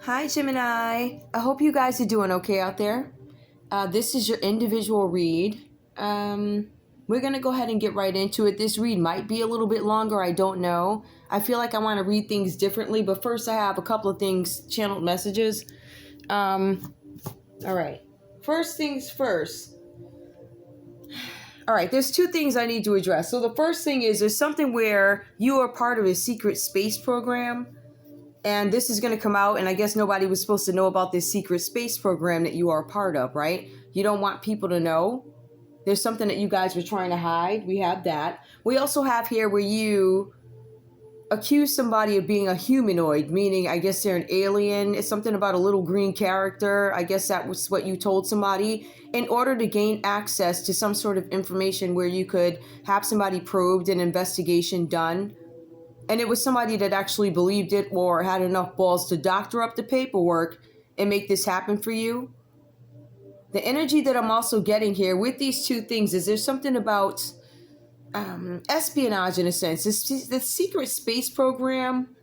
Hi, Gemini. I hope you guys are doing okay out there. This is your individual read. We're going to go ahead and get right into it. This read might be a little bit longer. I don't know. I feel like I want to read things differently, but first I have a couple of things, channeled messages. All right. First things first. All right, there's two things I need to address. So the first thing is there's something where you are part of a secret space program. And this is going to come out, and I guess nobody was supposed to know about this secret space program that you are a part of, right? You don't want people to know. There's something that you guys were trying to hide. We have that. We also have here where you accuse somebody of being a humanoid, meaning I guess they're an alien. It's something about a little green character. I guess that was what you told somebody in order to gain access to some sort of information where you could have somebody probed, an investigation done. And it was somebody that actually believed it or had enough balls to doctor up the paperwork and make this happen for you. The energy that I'm also getting here with these two things is there's something about espionage in a sense. The secret space program,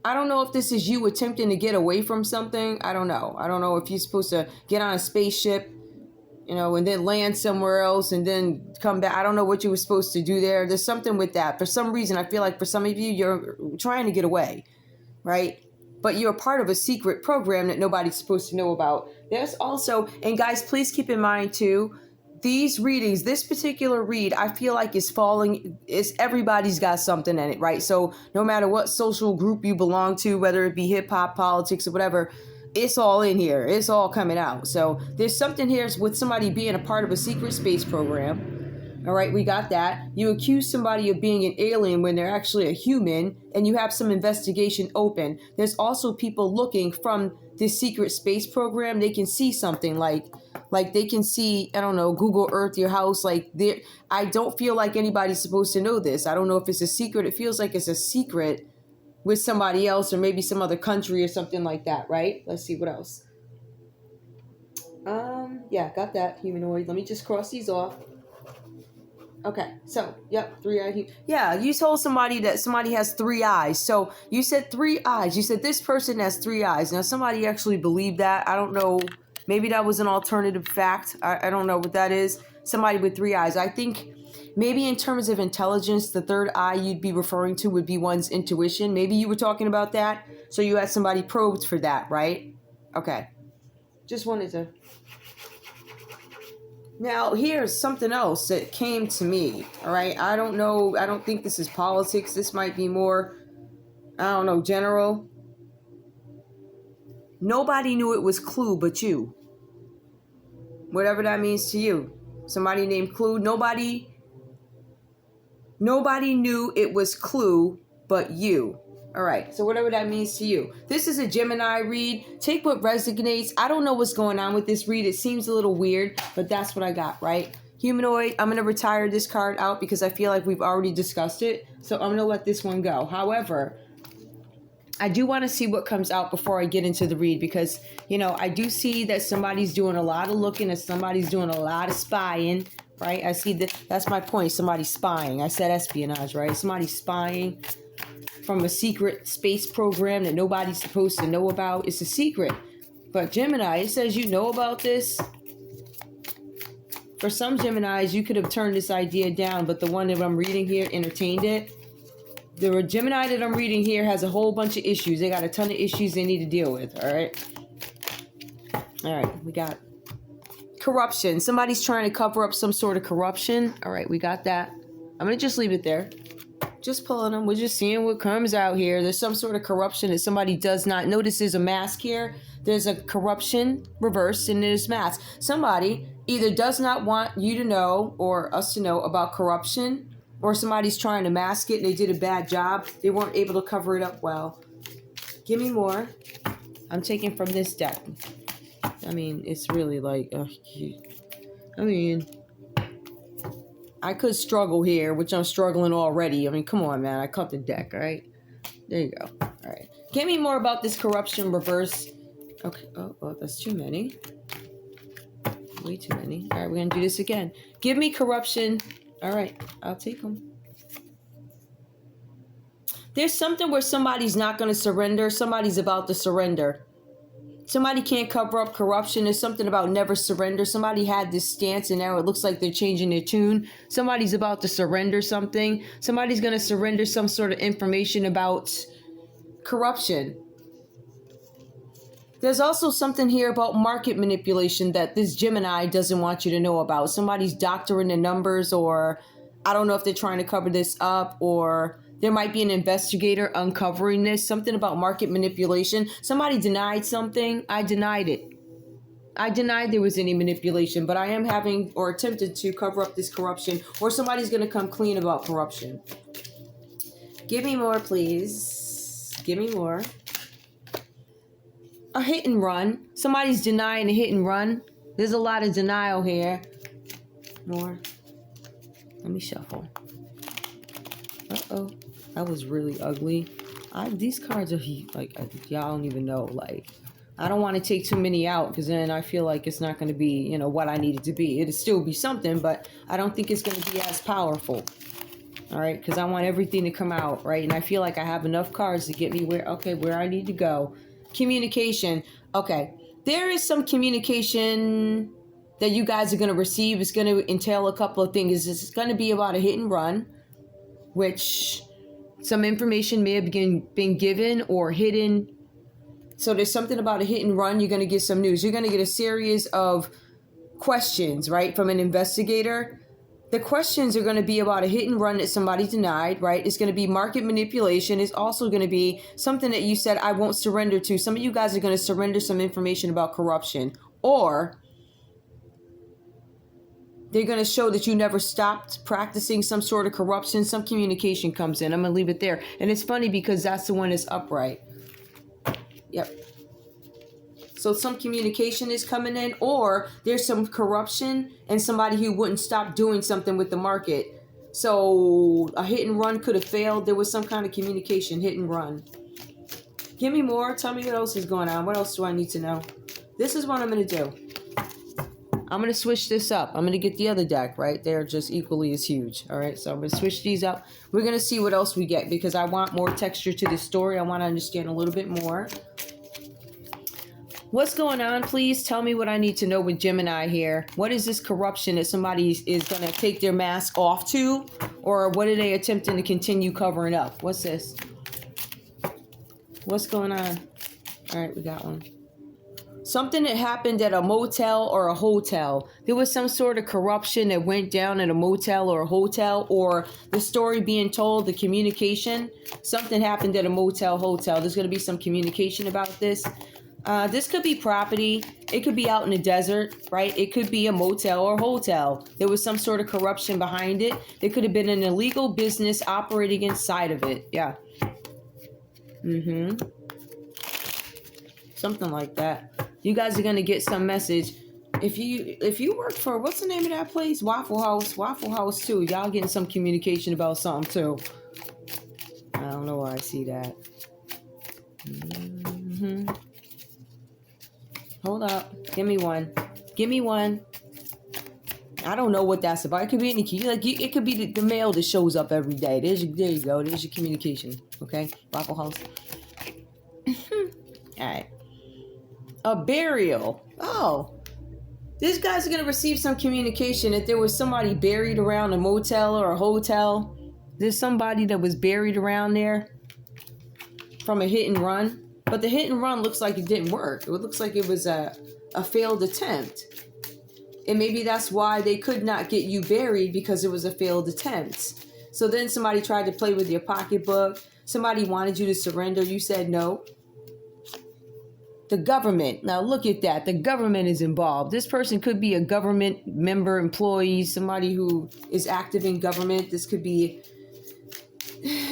I don't know if this is you attempting to get away from something. I don't know. I don't know if you're supposed to get on a spaceship, and then land somewhere else and then come back. I don't know what you were supposed to do there. There's something with that. For some reason, I feel like for some of you, you're trying to get away, right? But you're part of a secret program that nobody's supposed to know about. There's also, and guys, please keep in mind too, these readings, this particular read, I feel like everybody's got something in it, right? So no matter what social group you belong to, whether it be hip hop, politics, or whatever, it's all in here. It's all coming out. So there's something here with somebody being a part of a secret space program. All right, we got that. You accuse somebody of being an alien when they're actually a human, and you have some investigation open. There's also people looking from this secret space program. They can see something like they can see, I don't know, Google Earth your house. I don't feel like anybody's supposed to know this. I don't know if it's a secret. It feels like it's a secret with somebody else or maybe some other country or something like that, right? Let's see what else. Yeah, got that, humanoid. Let me just cross these off. Okay, so, yep, 3-eyed. Yeah, you told somebody that somebody has 3 eyes. So you said 3 eyes. You said this person has 3 eyes. Now, somebody actually believed that. I don't know. Maybe that was an alternative fact. I don't know what that is. Somebody with 3 eyes. I think maybe in terms of intelligence, the third eye you'd be referring to would be one's intuition. Maybe you were talking about that. So you had somebody probed for that, right? Okay. Just wanted to. Now, here's something else that came to me, all right? I don't know. I don't think this is politics. This might be more, I don't know, general. Nobody knew it was Clue but you. Whatever that means to you. Somebody named Clue. Nobody knew it was Clue but you. All right, so whatever that means to you. This is a Gemini read. Take what resonates. I don't know what's going on with this read. It seems a little weird, but that's what I got, right? Humanoid, I'm going to retire this card out because I feel like we've already discussed it. So I'm going to let this one go. However, I do want to see what comes out before I get into the read because, I do see that somebody's doing a lot of looking and somebody's doing a lot of spying, right? I see that. That's my point. Somebody's spying. I said espionage, right? Somebody's spying from a secret space program that nobody's supposed to know about. It's a secret. But Gemini, it says you know about this. For some Geminis, you could have turned this idea down, but the one that I'm reading here entertained it. The Gemini that I'm reading here has a whole bunch of issues. They got a ton of issues they need to deal with, all right? All right, we got corruption. Somebody's trying to cover up some sort of corruption. All right, we got that. I'm going to just leave it there. Just pulling them. We're just seeing what comes out here. There's some sort of corruption that somebody does not notice. There's a mask here. There's a corruption reversed and there's mask. Somebody either does not want you to know or us to know about corruption, or somebody's trying to mask it and they did a bad job. They weren't able to cover it up well. Give me more. I'm taking from this deck. I mean, it's really like, I could struggle here, which I'm struggling already. I mean, come on, man. I cut the deck, all right? There you go. All right. Give me more about this corruption reverse. Okay. Oh, that's too many. Way too many. All right, we're going to do this again. Give me corruption. All right. I'll take them. There's something where somebody's not going to surrender. Somebody's about to surrender. Somebody can't cover up corruption. There's something about never surrender. Somebody had this stance and now it looks like they're changing their tune. Somebody's about to surrender something. Somebody's going to surrender some sort of information about corruption. There's also something here about market manipulation that this Gemini doesn't want you to know about. Somebody's doctoring the numbers, or I don't know if they're trying to cover this up, or there might be an investigator uncovering this. Something about market manipulation. Somebody denied something. I denied it. I denied there was any manipulation, but I am having or attempted to cover up this corruption, or somebody's going to come clean about corruption. Give me more, please. Give me more. A hit and run. Somebody's denying a hit and run. There's a lot of denial here. More. Let me shuffle. Uh-oh. That was really ugly. These cards are like, y'all don't even know. Like, I don't want to take too many out because then I feel like it's not going to be, you know, what I need it to be. It'll still be something, but I don't think it's going to be as powerful. All right, because I want everything to come out, right? And I feel like I have enough cards to get me where I need to go. Communication. Okay, there is some communication that you guys are going to receive. It's going to entail a couple of things. It's going to be about a hit and run, which some information may have been given or hidden. So there's something about a hit and run. You're going to get some news. You're going to get a series of questions, right, from an investigator. The questions are going to be about a hit and run that somebody denied, right? It's going to be market manipulation. It's also going to be something that you said, I won't surrender to. Some of you guys are going to surrender some information about corruption, or they're going to show that you never stopped practicing some sort of corruption. Some communication comes in. I'm going to leave it there. And it's funny because that's the one that's upright. Yep. So some communication is coming in, or there's some corruption and somebody who wouldn't stop doing something with the market. So a hit and run could have failed. There was some kind of communication, hit and run. Give me more. Tell me what else is going on. What else do I need to know? This is what I'm going to do. I'm going to switch this up. I'm going to get the other deck, right? They're just equally as huge. All right, so I'm going to switch these up. We're going to see what else we get because I want more texture to this story. I want to understand a little bit more. What's going on? Please tell me what I need to know with Gemini here. What is this corruption that somebody is going to take their mask off to? Or what are they attempting to continue covering up? What's this? What's going on? All right, we got one. Something that happened at a motel or a hotel. There was some sort of corruption that went down at a motel or a hotel, or the story being told, the communication. Something happened at a motel, hotel. There's going to be some communication about this. This could be property. It could be out in the desert, right? It could be a motel or hotel. There was some sort of corruption behind it. There could have been an illegal business operating inside of it. Yeah. Something like that. You guys are going to get some message. If you work for, what's the name of that place? Waffle House too. Y'all getting some communication about something too. I don't know why I see that. Hold up. Give me one. Give me one. I don't know what that's about. It could be any key. Like it could be the mail that shows up every day. There you go. There's your communication. Okay, Waffle House. All right. A burial. Oh, these guys are gonna receive some communication that there was somebody buried around a motel or a hotel. There's somebody that was buried around there from a hit and run. But the hit and run looks like it didn't work. It looks like it was a failed attempt. And maybe that's why they could not get you buried, because it was a failed attempt. So then somebody tried to play with your pocketbook. Somebody wanted you to surrender. You said no. The government. Now look at that. The government is involved. This person could be a government member, employee, somebody who is active in government. This could be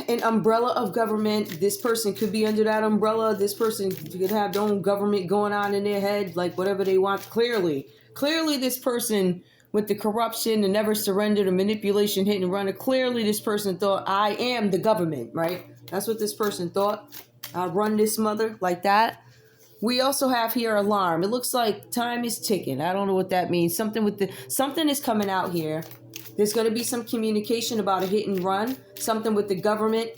an umbrella of government. This person could be under that umbrella. This person could have their own government going on in their head, like whatever they want. Clearly this person with the corruption, the never surrender, the manipulation, hit and run, clearly this person thought, I am the government, right? That's what this person thought. I run this mother like that. We also have here alarm. It looks like time is ticking. I don't know what that means. Something is coming out here. There's going to be some communication about a hit and run. Something with the government.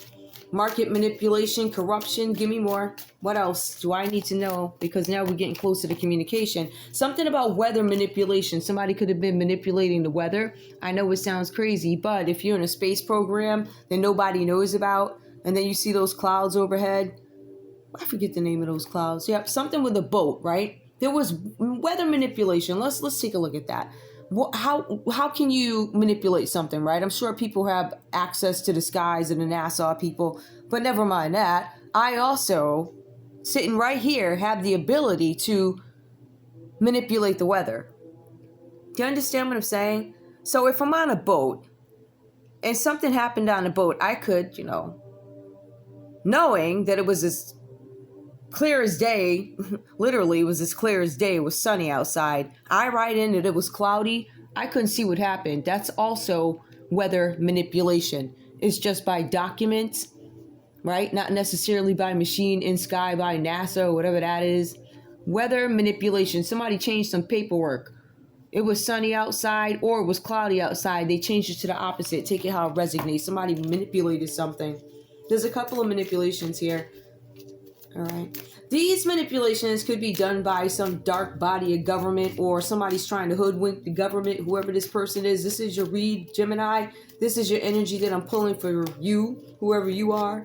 Market manipulation, corruption. Give me more. What else do I need to know? Because now we're getting closer to communication. Something about weather manipulation. Somebody could have been manipulating the weather. I know it sounds crazy, but if you're in a space program that nobody knows about, and then you see those clouds overhead, I forget the name of those clouds. Yep, something with a boat, right? There was weather manipulation. Let's take a look at that. How can you manipulate something, right? I'm sure people have access to the skies and the NASA people, but never mind that. I also, sitting right here, have the ability to manipulate the weather. Do you understand what I'm saying? So if I'm on a boat and something happened on a boat, I could, knowing that it was as clear as day, literally it was as clear as day, it was sunny outside. I write in that it was cloudy. I couldn't see what happened. That's also weather manipulation. It's just by documents, right? Not necessarily by machine in sky, by NASA or whatever that is. Weather manipulation. Somebody changed some paperwork. It was sunny outside or it was cloudy outside. They changed it to the opposite. Take it how it resonates. Somebody manipulated something. There's a couple of manipulations here. All right. These manipulations could be done by some dark body of government, or somebody's trying to hoodwink the government, whoever this person is. This is your read, Gemini. This is your energy that I'm pulling for you, whoever you are.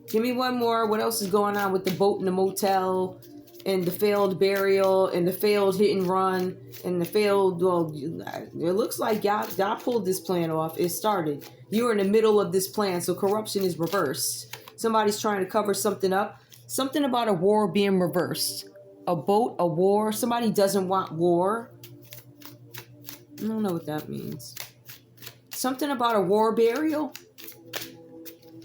Give me one more. What else is going on with the boat in the motel, and the failed burial, and the failed hit and run, and the failed, well, it looks like y'all pulled this plan off. It started. You were in the middle of this plan, so corruption is reversed. Somebody's trying to cover something up. Something about a war being reversed. A boat, a war. Somebody doesn't want war. I don't know what that means. Something about a war burial.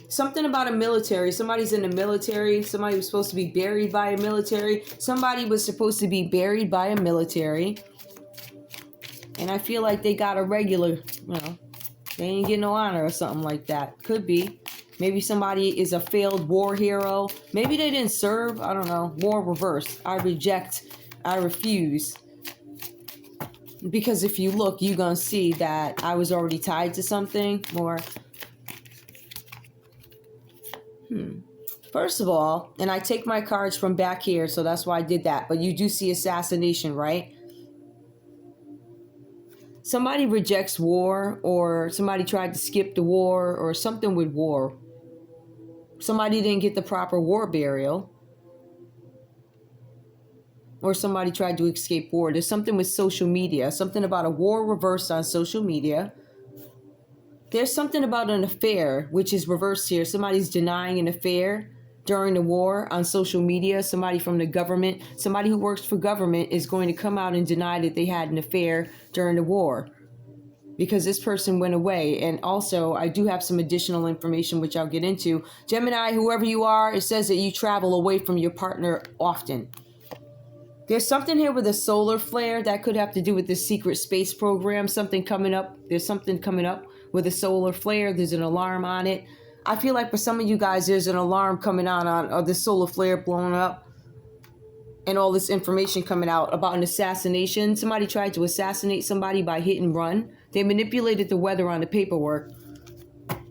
Something about a military. Somebody's in the military. Somebody was supposed to be buried by a military. Somebody was supposed to be buried by a military. And I feel like they got a regular, they ain't getting no honor or something like that. Could be. Maybe somebody is a failed war hero. Maybe they didn't serve. I don't know. War reversed. I reject. I refuse. Because if you look, you're going to see that I was already tied to something more. First of all, and I take my cards from back here, so that's why I did that. But you do see assassination, right? Somebody rejects war, or somebody tried to skip the war, or something with war. Somebody didn't get the proper war burial. Or somebody tried to escape war. There's something with social media. Something about a war reversed on social media. There's something about an affair, which is reversed here. Somebody's denying an affair during the war on social media. Somebody from the government, somebody who works for government is going to come out and deny that they had an affair during the war. Because this person went away. And also, I do have some additional information, which I'll get into. Gemini, whoever you are, it says that you travel away from your partner often. There's something here with a solar flare that could have to do with this secret space program. Something coming up. There's something coming up with a solar flare. There's an alarm on it. I feel like for some of you guys, there's an alarm coming on this solar flare blowing up. And all this information coming out about an assassination. Somebody tried to assassinate somebody by hit and run. They manipulated the weather on the paperwork.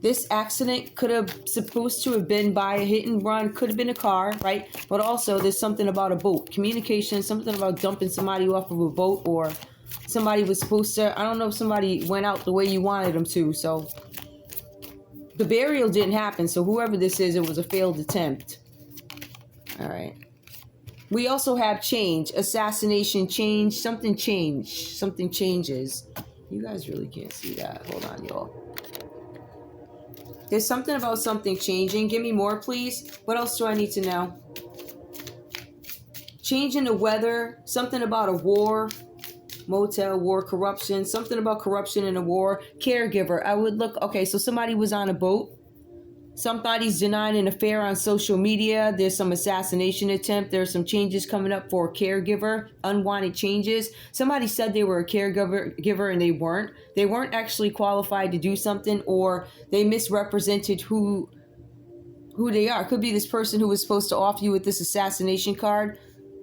This accident could have supposed to have been by a hit and run. Could have been a car, right? But also there's something about a boat. Communication, something about dumping somebody off of a boat, or somebody was supposed to, I don't know if somebody went out the way you wanted them to. So the burial didn't happen. So whoever this is, it was a failed attempt. All right. We also have change, assassination, change, something changes. You guys really can't see that. Hold on, y'all. There's something about something changing. Give me more, please. What else do I need to know? Change in the weather, something about a war, motel, war, corruption, something about corruption in a war, caregiver. I would look, okay, so somebody was on a boat. Somebody's denying an affair on social media. There's some assassination attempt. There's some changes coming up for a caregiver, unwanted changes. Somebody said they were a caregiver and they weren't. They weren't actually qualified to do something, or they misrepresented who they are. Could be this person who was supposed to offer you with this assassination card.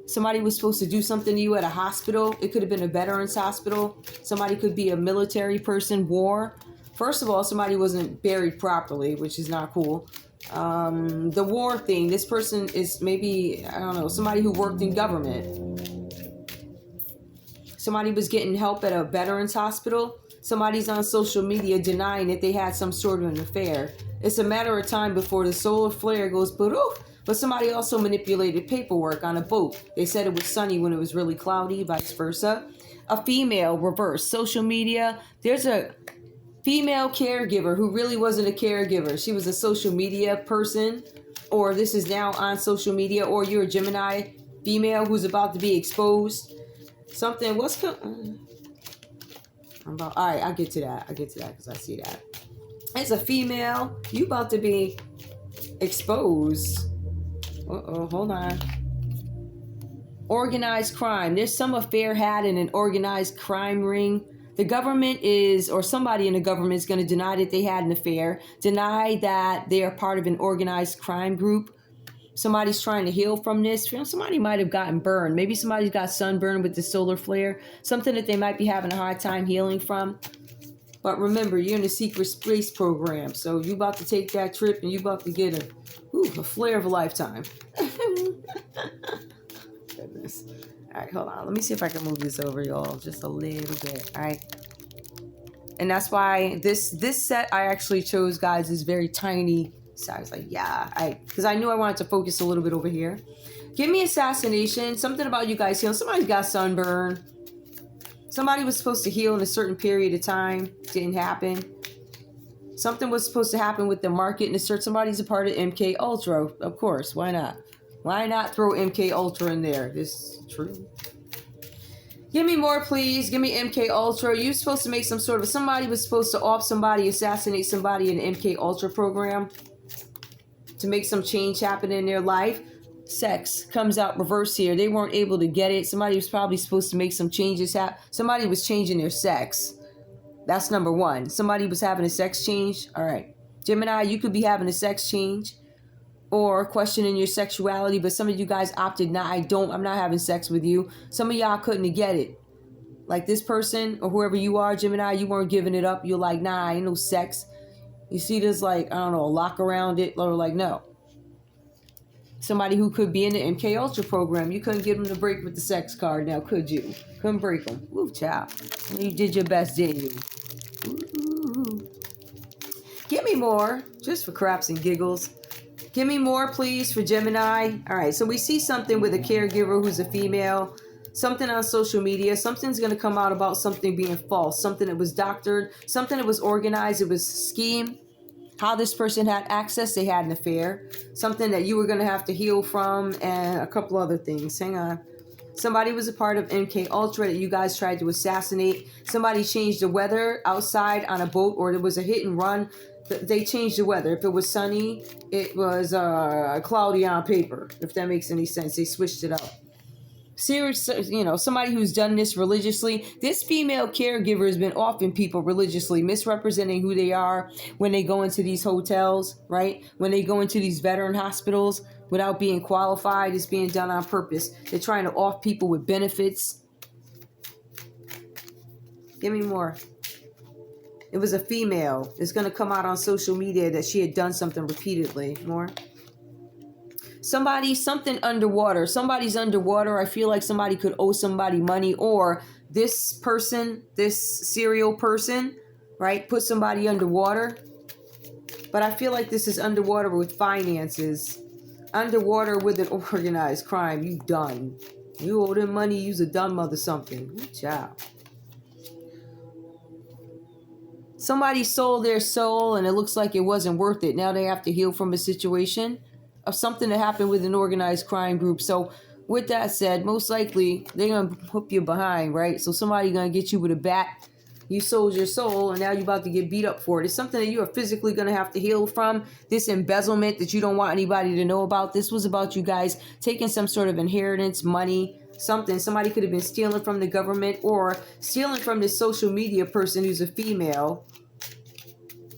Somebody was supposed to do something to you at a hospital. It could have been a veterans hospital. Somebody could be a military person, war. First of all, somebody wasn't buried properly, which is not cool. The war thing. This person is maybe, I don't know, somebody who worked in government. Somebody was getting help at a veterans hospital. Somebody's on social media denying that they had some sort of an affair. It's a matter of time before the solar flare goes poof. But somebody also manipulated paperwork on a boat. They said it was sunny when it was really cloudy, vice versa. A female, reverse, social media. There's a female caregiver who really wasn't a caregiver. She was a social media person, or this is now on social media, or you're a Gemini female who's about to be exposed. Something, all right, I'll get to that because I see that. It's a female. You about to be exposed. Hold on. Organized crime. There's some affair had in an organized crime ring. The government is, or somebody in the government is going to deny that they had an affair, deny that they are part of an organized crime group. Somebody's trying to heal from this. Somebody might have gotten burned. Maybe somebody's got sunburned with the solar flare. Something that they might be having a hard time healing from. But remember, you're in a secret space program. So you about to take that trip and you about to get a flare of a lifetime. Goodness. All right, hold on. Let me see if I can move this over, y'all, just a little bit. All right. And that's why this set I actually chose, guys, is very tiny. So I was like, yeah, because I knew I wanted to focus a little bit over here. Give me assassination. Something about you guys healing. Somebody got sunburn. Somebody was supposed to heal in a certain period of time. Didn't happen. Something was supposed to happen with the market and assert somebody's a part of MK Ultra. Of course, why not? Why not throw MK Ultra in there? This is true. Give me more, please. Give me MK Ultra. You're supposed to make some sort of, somebody was supposed to off somebody, assassinate somebody in the MK Ultra program to make some change happen in their life. Sex comes out reverse here. They weren't able to get it. Somebody was probably supposed to make some changes happen. Somebody was changing their sex. That's number one. Somebody was having a sex change. All right. Gemini, you could be having a sex change or questioning your sexuality, but some of you guys opted, nah, I'm not having sex with you. Some of y'all couldn't get it. Like this person or whoever you are, Gemini, you weren't giving it up. You're like, nah, ain't no sex. You see this, like, I don't know, a lock around it, or like, no. Somebody who could be in the MK Ultra program, you couldn't get them to break with the sex card now, could you? Couldn't break them. Ooh, child. You did your best, didn't you? Ooh. Give me more, just for craps and giggles. Give me more, please, for Gemini. All right, so we see something with a caregiver who's a female. Something on social media. Something's going to come out about something being false. Something that was doctored. Something that was organized. It was schemed. How this person had access. They had an affair. Something that you were going to have to heal from. And a couple other things. Hang on. Somebody was a part of MK Ultra that you guys tried to assassinate. Somebody changed the weather outside on a boat. Or there was a hit and run. They changed the weather. If it was sunny, it was cloudy on paper. If that makes any sense. They switched it up. Serious, somebody who's done this religiously. This female caregiver has been offing people religiously, misrepresenting who they are when they go into these hotels, right? When they go into these veteran hospitals without being qualified. It's being done on purpose. They're trying to off people with benefits. Give me more. It was a female. It's going to come out on social media that she had done something repeatedly. More. Something underwater. Somebody's underwater. I feel like somebody could owe somebody money, or this person, this serial person, right, put somebody underwater. But I feel like this is underwater with finances. Underwater with an organized crime. You done. You owe them money. You's a done mother something. Good job. Somebody sold their soul and it looks like it wasn't worth it. Now they have to heal from a situation of something that happened with an organized crime group. So with that said, most likely they're going to hook you behind, right? So somebody going to get you with a bat. You sold your soul and now you're about to get beat up for it. It's something that you are physically going to have to heal from. This embezzlement that you don't want anybody to know about. This was about you guys taking some sort of inheritance, money, something. Somebody could have been stealing from the government or stealing from this social media person who's a female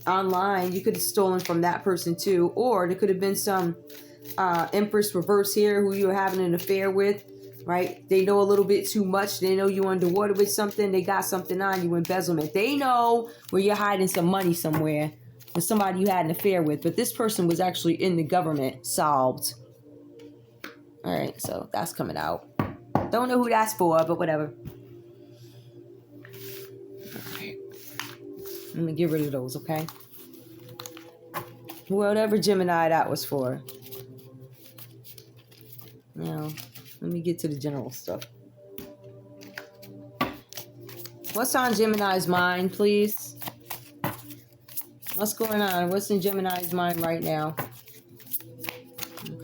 online. You could have stolen from that person too. Or there could have been some Empress reverse here who you were having an affair with, right? They know a little bit too much. They know you underwater with something. They got something on you, embezzlement. They know where you're hiding some money somewhere. with somebody you had an affair with, but this person was actually in the government. Solved. All right, so that's coming out. Don't know who that's for, but whatever. All right. Let me get rid of those, okay? Whatever Gemini that was for. Now, let me get to the general stuff. What's on Gemini's mind, please? What's going on? What's in Gemini's mind right now? Okay.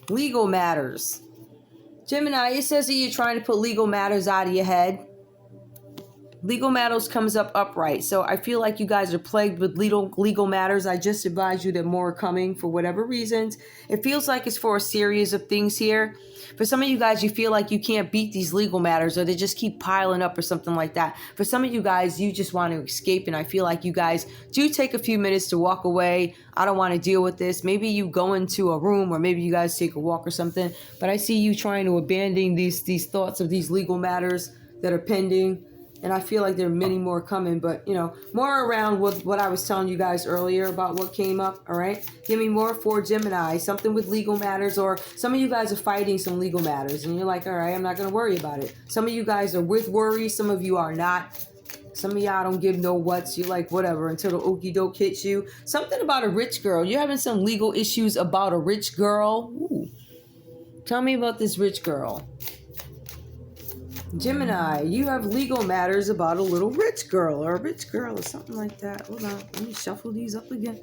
Legal matters. Gemini, it says that you're trying to put legal matters out of your head. Legal matters comes up upright. So I feel like you guys are plagued with legal matters. I just advise you that more are coming for whatever reasons. It feels like it's for a series of things here. For some of you guys, you feel like you can't beat these legal matters or they just keep piling up or something like that. For some of you guys, you just want to escape. And I feel like you guys do take a few minutes to walk away. I don't want to deal with this. Maybe you go into a room or maybe you guys take a walk or something. But I see you trying to abandon these thoughts of these legal matters that are pending. And I feel like there are many more coming, but, you know, more around what I was telling you guys earlier about what came up, all right? Give me more for Gemini, something with legal matters, or some of you guys are fighting some legal matters, and you're like, all right, I'm not going to worry about it. Some of you guys are with worry, some of you are not. Some of y'all don't give no whats. You're like, whatever, until the okie doke hits you. Something about a rich girl. You're having some legal issues about a rich girl. Ooh. Tell me about this rich girl. Gemini, you have legal matters about a little rich girl or a rich girl or something like that. Hold on. Let me shuffle these up again.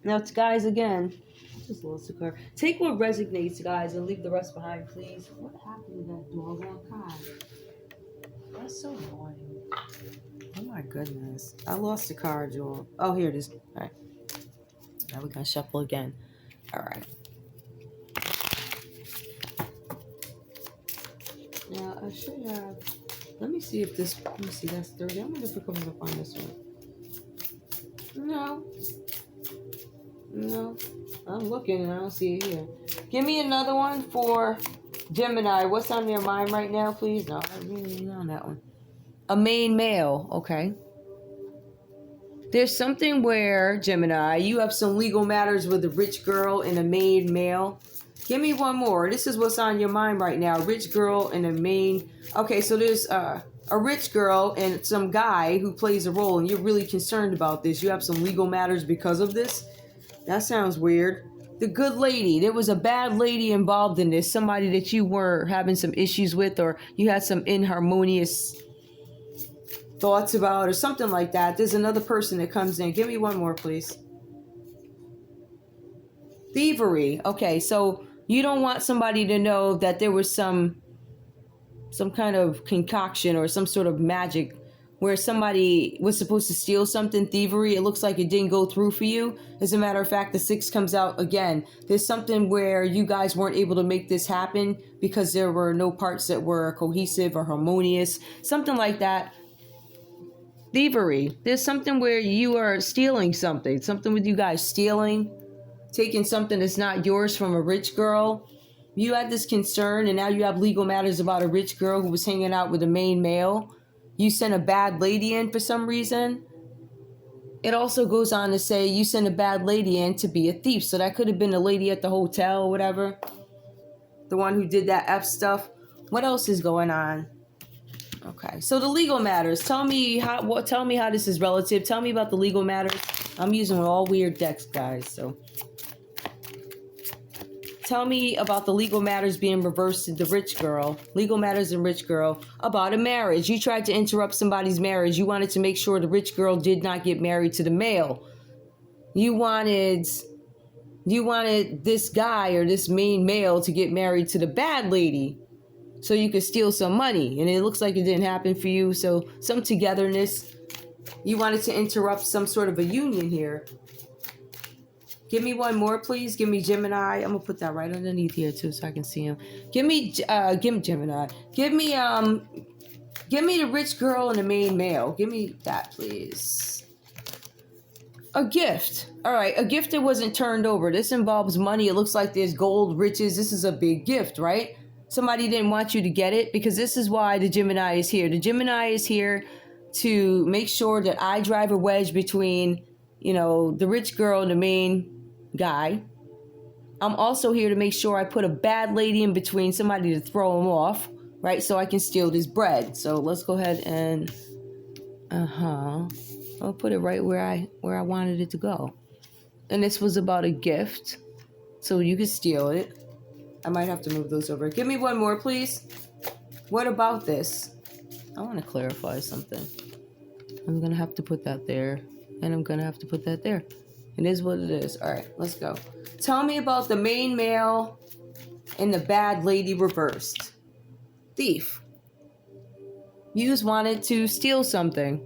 Now, it's guys again. Just lost the card. Take what resonates, guys, and leave the rest behind, please. What happened to that doggone card? That's so annoying. Oh, my goodness. I lost the card, y'all. Oh, here it is. All right. Now we're going to shuffle again. All right. Now, I should have... Let me see if this... Let me see, that's 30. I wonder if it comes up on this one. No. No. I'm looking and I don't see it here. Give me another one for Gemini. What's on their mind right now, please? No, I really not on that one. A main male. Okay. There's something where, Gemini, you have some legal matters with a rich girl and a main male. Give me one more. This is what's on your mind right now. Rich girl and a main... Okay, so there's a rich girl and some guy who plays a role, and you're really concerned about this. You have some legal matters because of this. That sounds weird. The good lady. There was a bad lady involved in this. Somebody that you were having some issues with, or you had some inharmonious thoughts about, or something like that. There's another person that comes in. Give me one more, please. Thievery. Okay, so... You don't want somebody to know that there was some kind of concoction or some sort of magic where somebody was supposed to steal something, thievery. It looks like it didn't go through for you. As a matter of fact, the 6 comes out again. There's something where you guys weren't able to make this happen because there were no parts that were cohesive or harmonious. Something like that. Thievery. There's something where you are stealing something. Something with you guys stealing. Taking something that's not yours from a rich girl. You had this concern and now you have legal matters about a rich girl who was hanging out with a main male. You sent a bad lady in for some reason. It also goes on to say you sent a bad lady in to be a thief. So that could have been the lady at the hotel or whatever. The one who did that F stuff. What else is going on? Okay, so the legal matters. Tell me how this is relative. Tell me about the legal matters. I'm using all weird decks, guys, so... Tell me about the legal matters being reversed to the rich girl. Legal matters and rich girl. About a marriage. You tried to interrupt somebody's marriage. You wanted to make sure the rich girl did not get married to the male. You wanted this guy or this main male to get married to the bad lady so you could steal some money. And it looks like it didn't happen for you. So some togetherness. You wanted to interrupt some sort of a union here. Give me one more, please. Give me Gemini. I'm gonna put that right underneath here too, so I can see him. Give me Gemini. Give me the rich girl and the main male. Give me that, please. A gift. All right, a gift that wasn't turned over. This involves money. It looks like there's gold, riches. This is a big gift, right? somebody didn't want you to get it, because this is why the Gemini is here. The Gemini is here to make sure that I drive a wedge between, you know, the rich girl and the main guy. I'm also here to make sure I put a bad lady in between, somebody to throw him off, right? So I can steal this bread. So let's go ahead and, I'll put it right where I wanted it to go. And this was about a gift, so you can steal it. I might have to move those over. Give me one more, please. What about this? I want to clarify something. I'm going to have to put that there. And I'm going to have to put that there. It is what it is. All right, let's go. Tell me about the main male and the bad lady reversed. Thief. You just wanted to steal something.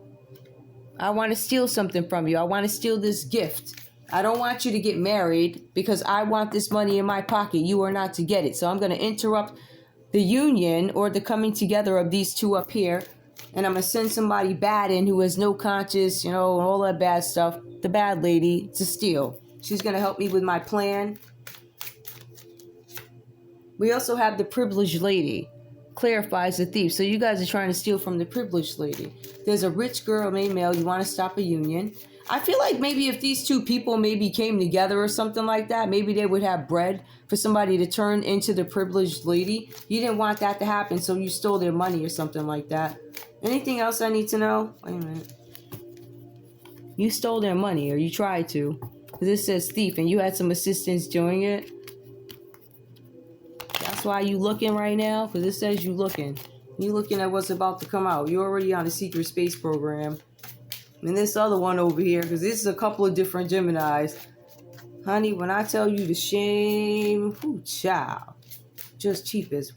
I want to steal something from you. I want to steal this gift. I don't want you to get married because I want this money in my pocket. You are not to get it. So I'm going to interrupt the union or the coming together of these two up here. And I'm going to send somebody bad in who has no conscience, you know, and all that bad stuff. The bad lady to steal. She's going to help me with my plan. We also have the privileged lady. Clarifies the thief. So you guys are trying to steal from the privileged lady. There's a rich girl named male. You want to stop a union. I feel like maybe if these two people maybe came together or something like that, maybe they would have bread for somebody to turn into the privileged lady. You didn't want that to happen, so you stole their money or something like that. Anything else I need to know? Wait a minute. You stole their money, or you tried to. This says thief, and you had some assistance doing it. That's why you looking right now, because it says you looking. You looking at what's about to come out. You're already on a secret space program. And this other one over here, because this is a couple of different Geminis. Honey, when I tell you the shame, whoo, child, just cheap as.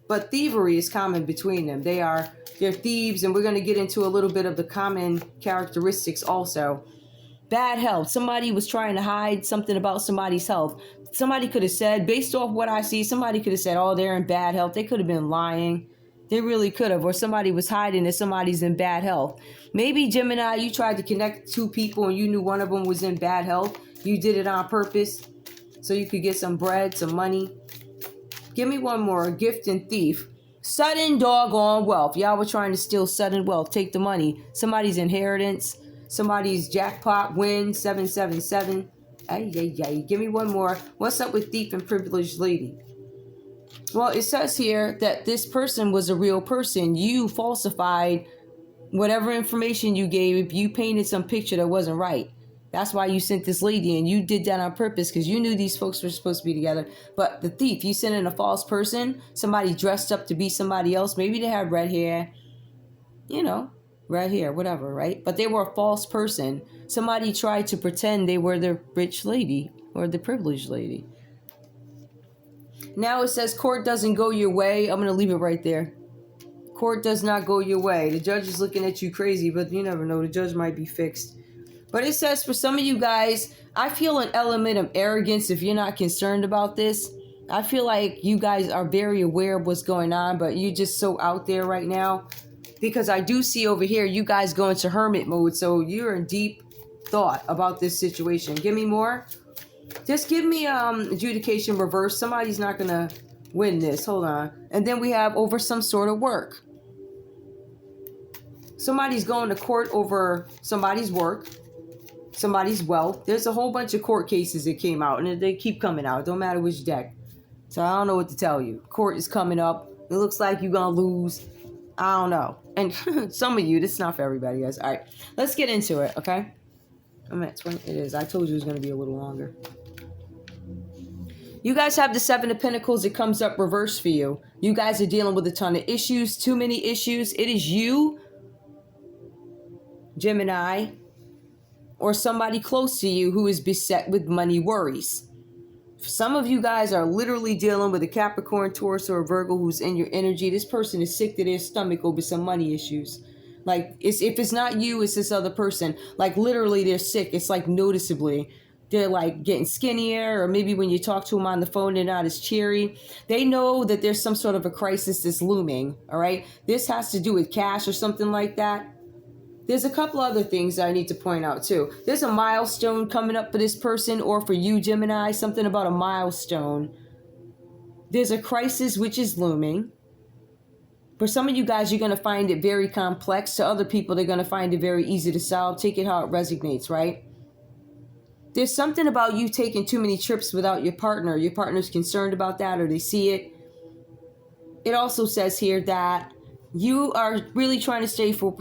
But thievery is common between them. They're thieves, and we're going to get into a little bit of the common characteristics also. Bad health. Somebody was trying to hide something about somebody's health. Somebody could have said, based off what I see, somebody could have said, oh, they're in bad health. They could have been lying. They really could have. Or somebody was hiding that somebody's in bad health. Maybe, Gemini, you tried to connect two people and you knew one of them was in bad health. You did it on purpose so you could get some bread, some money. Give me one more. Gift and thief. Sudden doggone wealth. Y'all were trying to steal sudden wealth. Take the money. Somebody's inheritance. Somebody's jackpot win. 777. Ay. Give me one more. What's up with thief and privileged lady? Well, it says here that this person was a real person. You falsified whatever information you gave. You painted some picture that wasn't right. That's why you sent this lady, and you did that on purpose because you knew these folks were supposed to be together. But the thief, you sent in a false person, somebody dressed up to be somebody else. Maybe they had red hair, you know, red hair, whatever, right? But they were a false person. Somebody tried to pretend they were the rich lady or the privileged lady. Now it says court doesn't go your way. I'm going to leave it right there. Court does not go your way. The judge is looking at you crazy, but you never know. The judge might be fixed. But it says for some of you guys, I feel an element of arrogance if you're not concerned about this. I feel like you guys are very aware of what's going on, but you're just so out there right now. Because I do see over here, you guys go into hermit mode. So you're in deep thought about this situation. Give me more. Just give me adjudication reverse. Somebody's not going to win this. Hold on. And then we have over some sort of work. Somebody's going to court over somebody's work, somebody's wealth. There's a whole bunch of court cases that came out, and they keep coming out. It don't matter which deck. So I don't know what to tell you. Court is coming up. It looks like you're going to lose. I don't know. And some of you, this is not for everybody, guys. All right. Let's get into it, okay? I'm at 20. It is. I told you it was going to be a little longer. You guys have the Seven of Pentacles. It comes up reverse for you. You guys are dealing with a ton of issues, too many issues. It is you, Gemini, or somebody close to you who is beset with money worries. Some of you guys are literally dealing with a Capricorn, Taurus, or a Virgo who's in your energy. This person is sick to their stomach over some money issues. Like, if it's not you, it's this other person. Like, literally, they're sick. It's like noticeably. They're like getting skinnier, or maybe when you talk to them on the phone, they're not as cheery. They know that there's some sort of a crisis that's looming, all right? This has to do with cash or something like that. There's a couple other things I need to point out too. There's a milestone coming up for this person or for you, Gemini, something about a milestone. There's a crisis which is looming. For some of you guys, you're going to find it very complex. To other people, they're going to find it very easy to solve. Take it how it resonates, right? There's something about you taking too many trips without your partner. Your partner's concerned about that, or they see it. It also says here that you are really trying to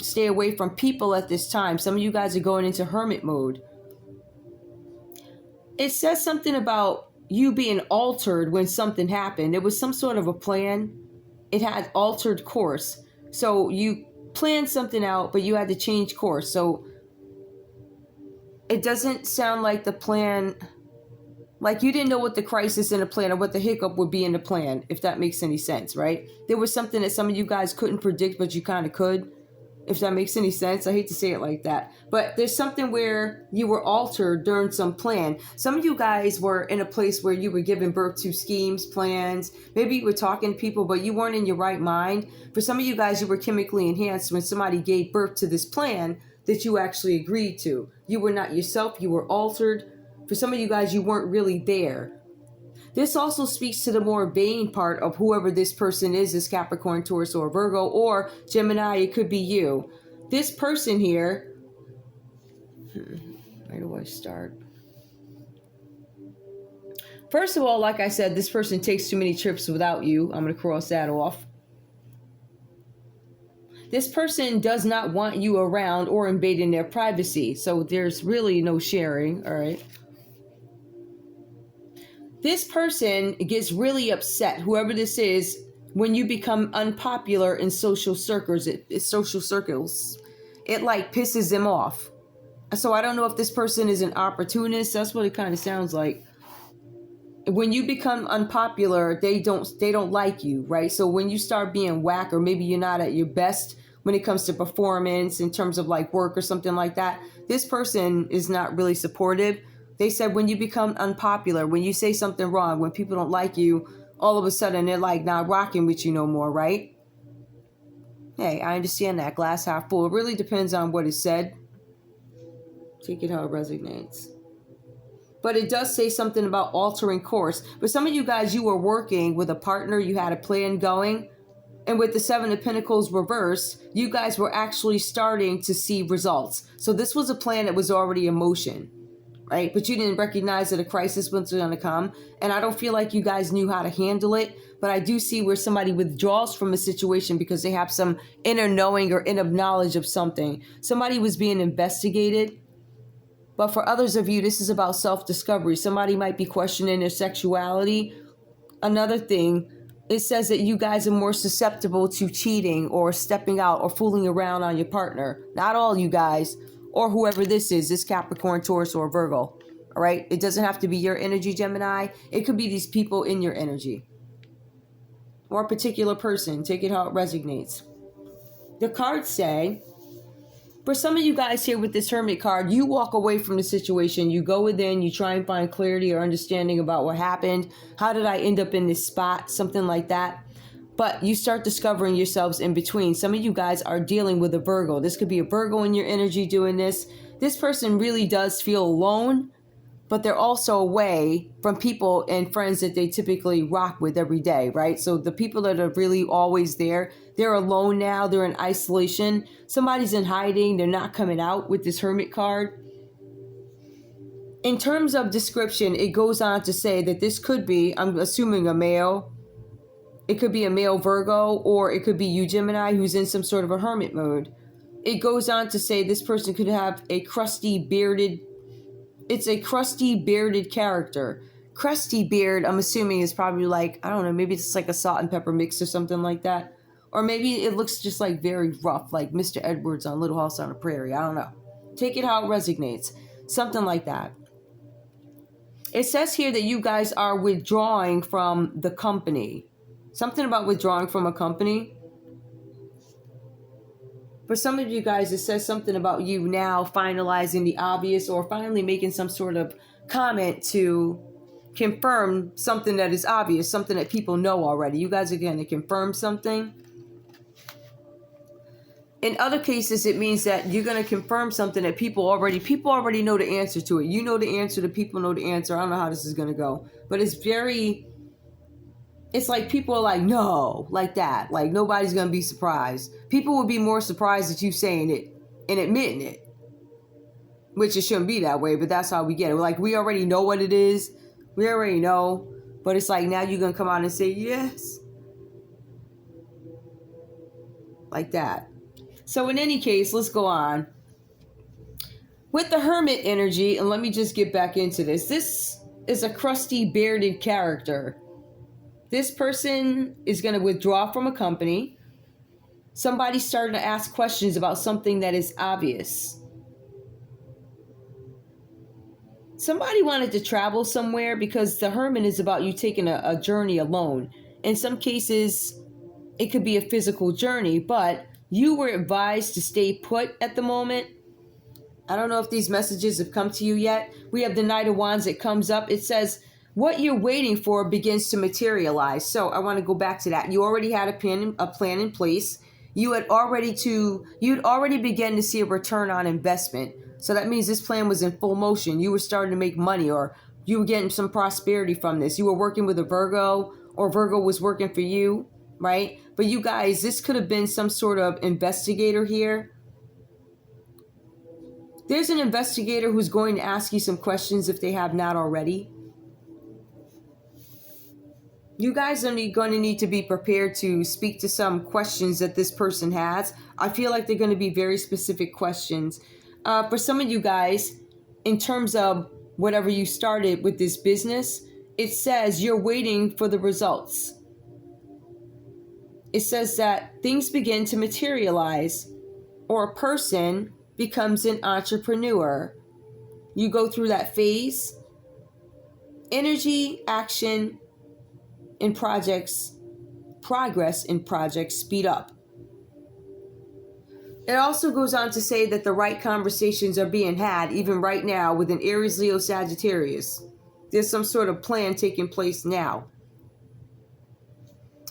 stay away from people at this time. Some of you guys are going into hermit mode. It says something about you being altered when something happened. It was some sort of a plan. It had altered course. So you planned something out, but you had to change course. So it doesn't sound like the plan, like you didn't know what the crisis in the plan or what the hiccup would be in the plan, if that makes any sense, right? There was something that some of you guys couldn't predict, but you kind of could, if that makes any sense. I hate to say it like that. But there's something where you were altered during some plan. Some of you guys were in a place where you were giving birth to schemes, plans. Maybe you were talking to people, but you weren't in your right mind. For some of you guys, you were chemically enhanced when somebody gave birth to this plan that you actually agreed to. You were not yourself. You were altered. For some of you guys, you weren't really there. This also speaks to the more vain part of whoever this person is, this Capricorn, Taurus, or Virgo, or Gemini. It could be you. This person here, where do I start? First of all, like I said, this person takes too many trips without you. I'm going to cross that off. This person does not want you around or invading their privacy. So there's really no sharing, all right? This person gets really upset, whoever this is, when you become unpopular in social circles. It like pisses them off. So I don't know if this person is an opportunist. That's what it kind of sounds like. When you become unpopular, they don't like you, right? So when you start being whack, or maybe you're not at your best when it comes to performance in terms of like work or something like that, this person is not really supportive. They said when you become unpopular, when you say something wrong, when people don't like you, all of a sudden they're like not rocking with you no more, right? Hey, I understand that. Glass half full. It really depends on what is said. Take it how it resonates. But it does say something about altering course. But some of you guys, you were working with a partner. You had a plan going. And with the Seven of Pentacles reversed, you guys were actually starting to see results. So this was a plan that was already in motion, right? But you didn't recognize that a crisis was going to come. And I don't feel like you guys knew how to handle it. But I do see where somebody withdraws from a situation because they have some inner knowing or inner knowledge of something. Somebody was being investigated. But for others of you, this is about self-discovery. Somebody might be questioning their sexuality. Another thing, it says that you guys are more susceptible to cheating or stepping out or fooling around on your partner. Not all you guys, or whoever this is, this Capricorn, Taurus, or Virgo. All right? It doesn't have to be your energy, Gemini. It could be these people in your energy. Or a particular person. Take it how it resonates. The cards say, for some of you guys here with this Hermit card, you walk away from the situation. You go within, you try and find clarity or understanding about what happened. How did I end up in this spot? Something like that. But you start discovering yourselves in between. Some of you guys are dealing with a Virgo. This could be a Virgo in your energy doing this. This person really does feel alone, but they're also away from people and friends that they typically rock with every day, right? So the people that are really always there, they're alone now. They're in isolation. Somebody's in hiding. They're not coming out with this Hermit card. In terms of description, it goes on to say that this could be, I'm assuming, a male. It could be a male Virgo, or it could be you, Gemini, who's in some sort of a hermit mode. It goes on to say this person could have a crusty bearded character. Crusty beard, I'm assuming, is probably like, I don't know, maybe it's like a salt and pepper mix or something like that. Or maybe it looks just like very rough, like Mr. Edwards on Little House on the Prairie. I don't know. Take it how it resonates. Something like that. It says here that you guys are withdrawing from the company. Something about withdrawing from a company. For some of you guys, it says something about you now finalizing the obvious or finally making some sort of comment to confirm something that is obvious, something that people know already. You guys are going to confirm something. In other cases, it means that you're going to confirm something that people already know the answer to it. You know the answer, the people know the answer. I don't know how this is going to go, but it's very It's like people are like, no, like that. Like nobody's going to be surprised. People would be more surprised at you saying it and admitting it, which it shouldn't be that way, but that's how we get it. Like, we already know what it is. We already know. But it's like, now you're going to come out and say, yes. Like that. So in any case, let's go on. With the Hermit energy, and let me just get back into this. This is a crusty, bearded character. This person is going to withdraw from a company. Somebody's starting to ask questions about something that is obvious. Somebody wanted to travel somewhere, because the Hermit is about you taking a journey alone. In some cases, it could be a physical journey, but you were advised to stay put at the moment. I don't know if these messages have come to you yet. We have the Knight of Wands that comes up. It says, what you're waiting for begins to materialize. So I want to go back to that. You already had a plan in place. You'd already begun to see a return on investment. So that means this plan was in full motion. You were starting to make money, or you were getting some prosperity from this. You were working with a Virgo, or Virgo was working for you, right? But you guys, this could have been some sort of investigator here. There's an investigator who's going to ask you some questions if they have not already. You guys are going to need to be prepared to speak to some questions that this person has. I feel like they're going to be very specific questions. For some of you guys, in terms of whatever you started with this business, it says you're waiting for the results. It says that things begin to materialize, or a person becomes an entrepreneur. You go through that phase. Energy, action, in projects, progress in projects speed up. It also goes on to say that the right conversations are being had even right now with an Aries, Leo, Sagittarius. There's some sort of plan taking place now.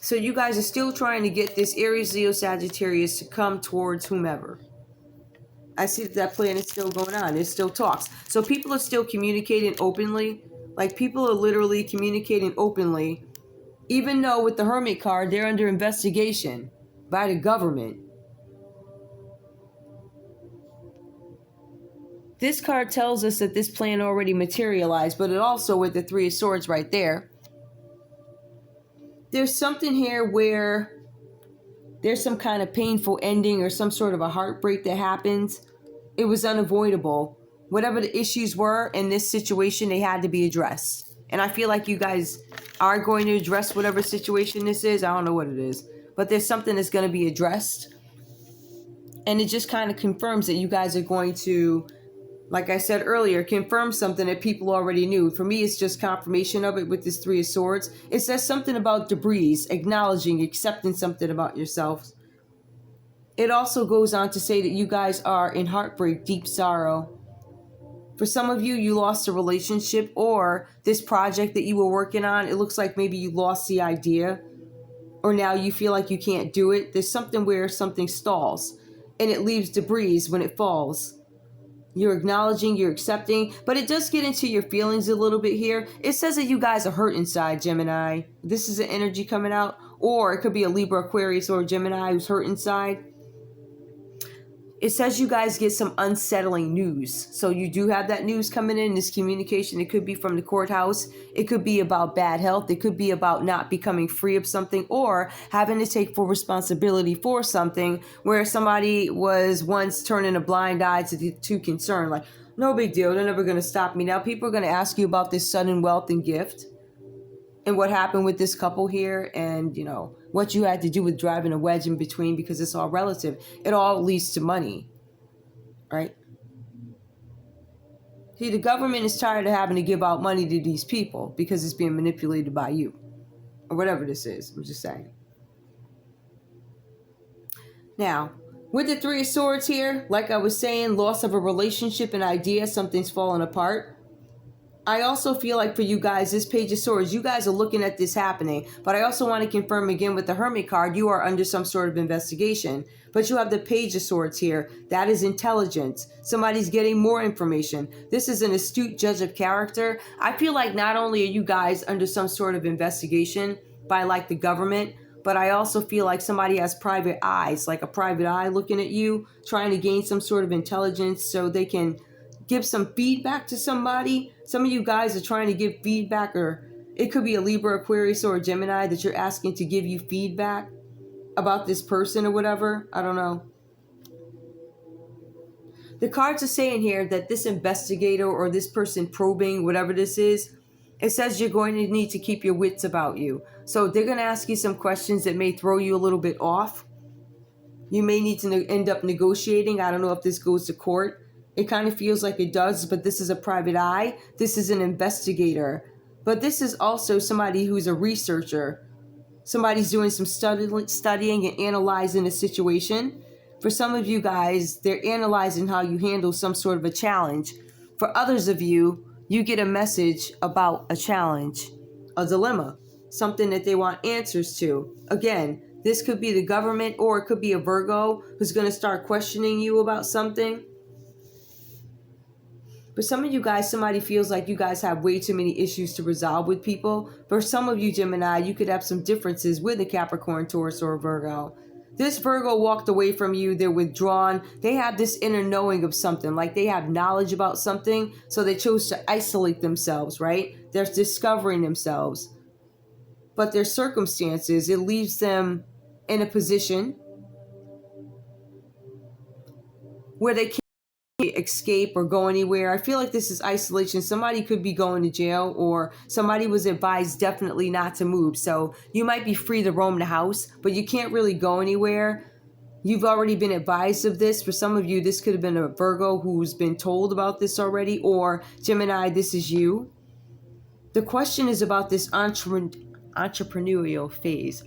So you guys are still trying to get this Aries, Leo, Sagittarius to come towards whomever. I see that plan is still going on. There's still talks. So people are still communicating openly. Like, people are literally communicating openly. Even though with the Hermit card, they're under investigation by the government. This card tells us that this plan already materialized, but it also, with the Three of Swords right there, there's something here where there's some kind of painful ending or some sort of a heartbreak that happens. It was unavoidable. Whatever the issues were in this situation, they had to be addressed. And I feel like you guys are going to address whatever situation this is. I don't know what it is. But there's something that's going to be addressed. And it just kind of confirms that you guys are going to, like I said earlier, confirm something that people already knew. For me, it's just confirmation of it with this Three of Swords. It says something about debris, acknowledging, accepting something about yourselves. It also goes on to say that you guys are in heartbreak, deep sorrow. For some of you, you lost a relationship or this project that you were working on. It looks like maybe you lost the idea, or now you feel like you can't do it. There's something where something stalls and it leaves debris when it falls. You're acknowledging, you're accepting, but it does get into your feelings a little bit here. It says that you guys are hurt inside, Gemini. This is an energy coming out, or it could be a Libra, Aquarius, or a Gemini who's hurt inside. It says you guys get some unsettling news. So you do have that news coming in, this communication. It could be from the courthouse. It could be about bad health. It could be about not becoming free of something, or having to take full responsibility for something where somebody was once turning a blind eye to concern. Like, no big deal. They're never going to stop me. Now people are going to ask you about this sudden wealth and gift and what happened with this couple here, and, you know, what you had to do with driving a wedge in between, because it's all relative. It all leads to money, right? See, the government is tired of having to give out money to these people because it's being manipulated by you, or whatever this is. I'm just saying. Now, with the Three of Swords here, like I was saying, loss of a relationship, an idea, something's falling apart. I also feel like for you guys, this Page of Swords, you guys are looking at this happening. But I also want to confirm again with the Hermit card, you are under some sort of investigation. But you have the Page of Swords here. That is intelligence. Somebody's getting more information. This is an astute judge of character. I feel like not only are you guys under some sort of investigation, by like the government, but I also feel like somebody has private eyes, like a private eye looking at you, trying to gain some sort of intelligence so they can give some feedback to somebody. Some of you guys are trying to give feedback, or it could be a Libra, Aquarius, or a Gemini that you're asking to give you feedback about this person or whatever. I don't know. The cards are saying here that this investigator or this person probing, whatever this is, it says you're going to need to keep your wits about you. So they're going to ask you some questions that may throw you a little bit off. You may need to end up negotiating. I don't know if this goes to court. It kind of feels like it does, but this is a private eye. This is an investigator. But this is also somebody who's a researcher. Somebody's doing some studying and analyzing a situation. For some of you guys, they're analyzing how you handle some sort of a challenge. For others of you, you get a message about a challenge, a dilemma, something that they want answers to. Again, this could be the government, or it could be a Virgo who's going to start questioning you about something. For some of you guys, somebody feels like you guys have way too many issues to resolve with people. For some of you, Gemini, you could have some differences with a Capricorn, Taurus, or a Virgo. This Virgo walked away from you. They're withdrawn. They have this inner knowing of something, like they have knowledge about something. So they chose to isolate themselves, right? They're discovering themselves. But their circumstances, it leaves them in a position where they can't escape or go anywhere. I feel like this is isolation. Somebody could be going to jail, or somebody was advised definitely not to move. So you might be free to roam the house, but you can't really go anywhere. You've already been advised of this. For some of you, this could have been a Virgo who's been told about this already, or Gemini, this is you. The question is about this entrepreneurial phase.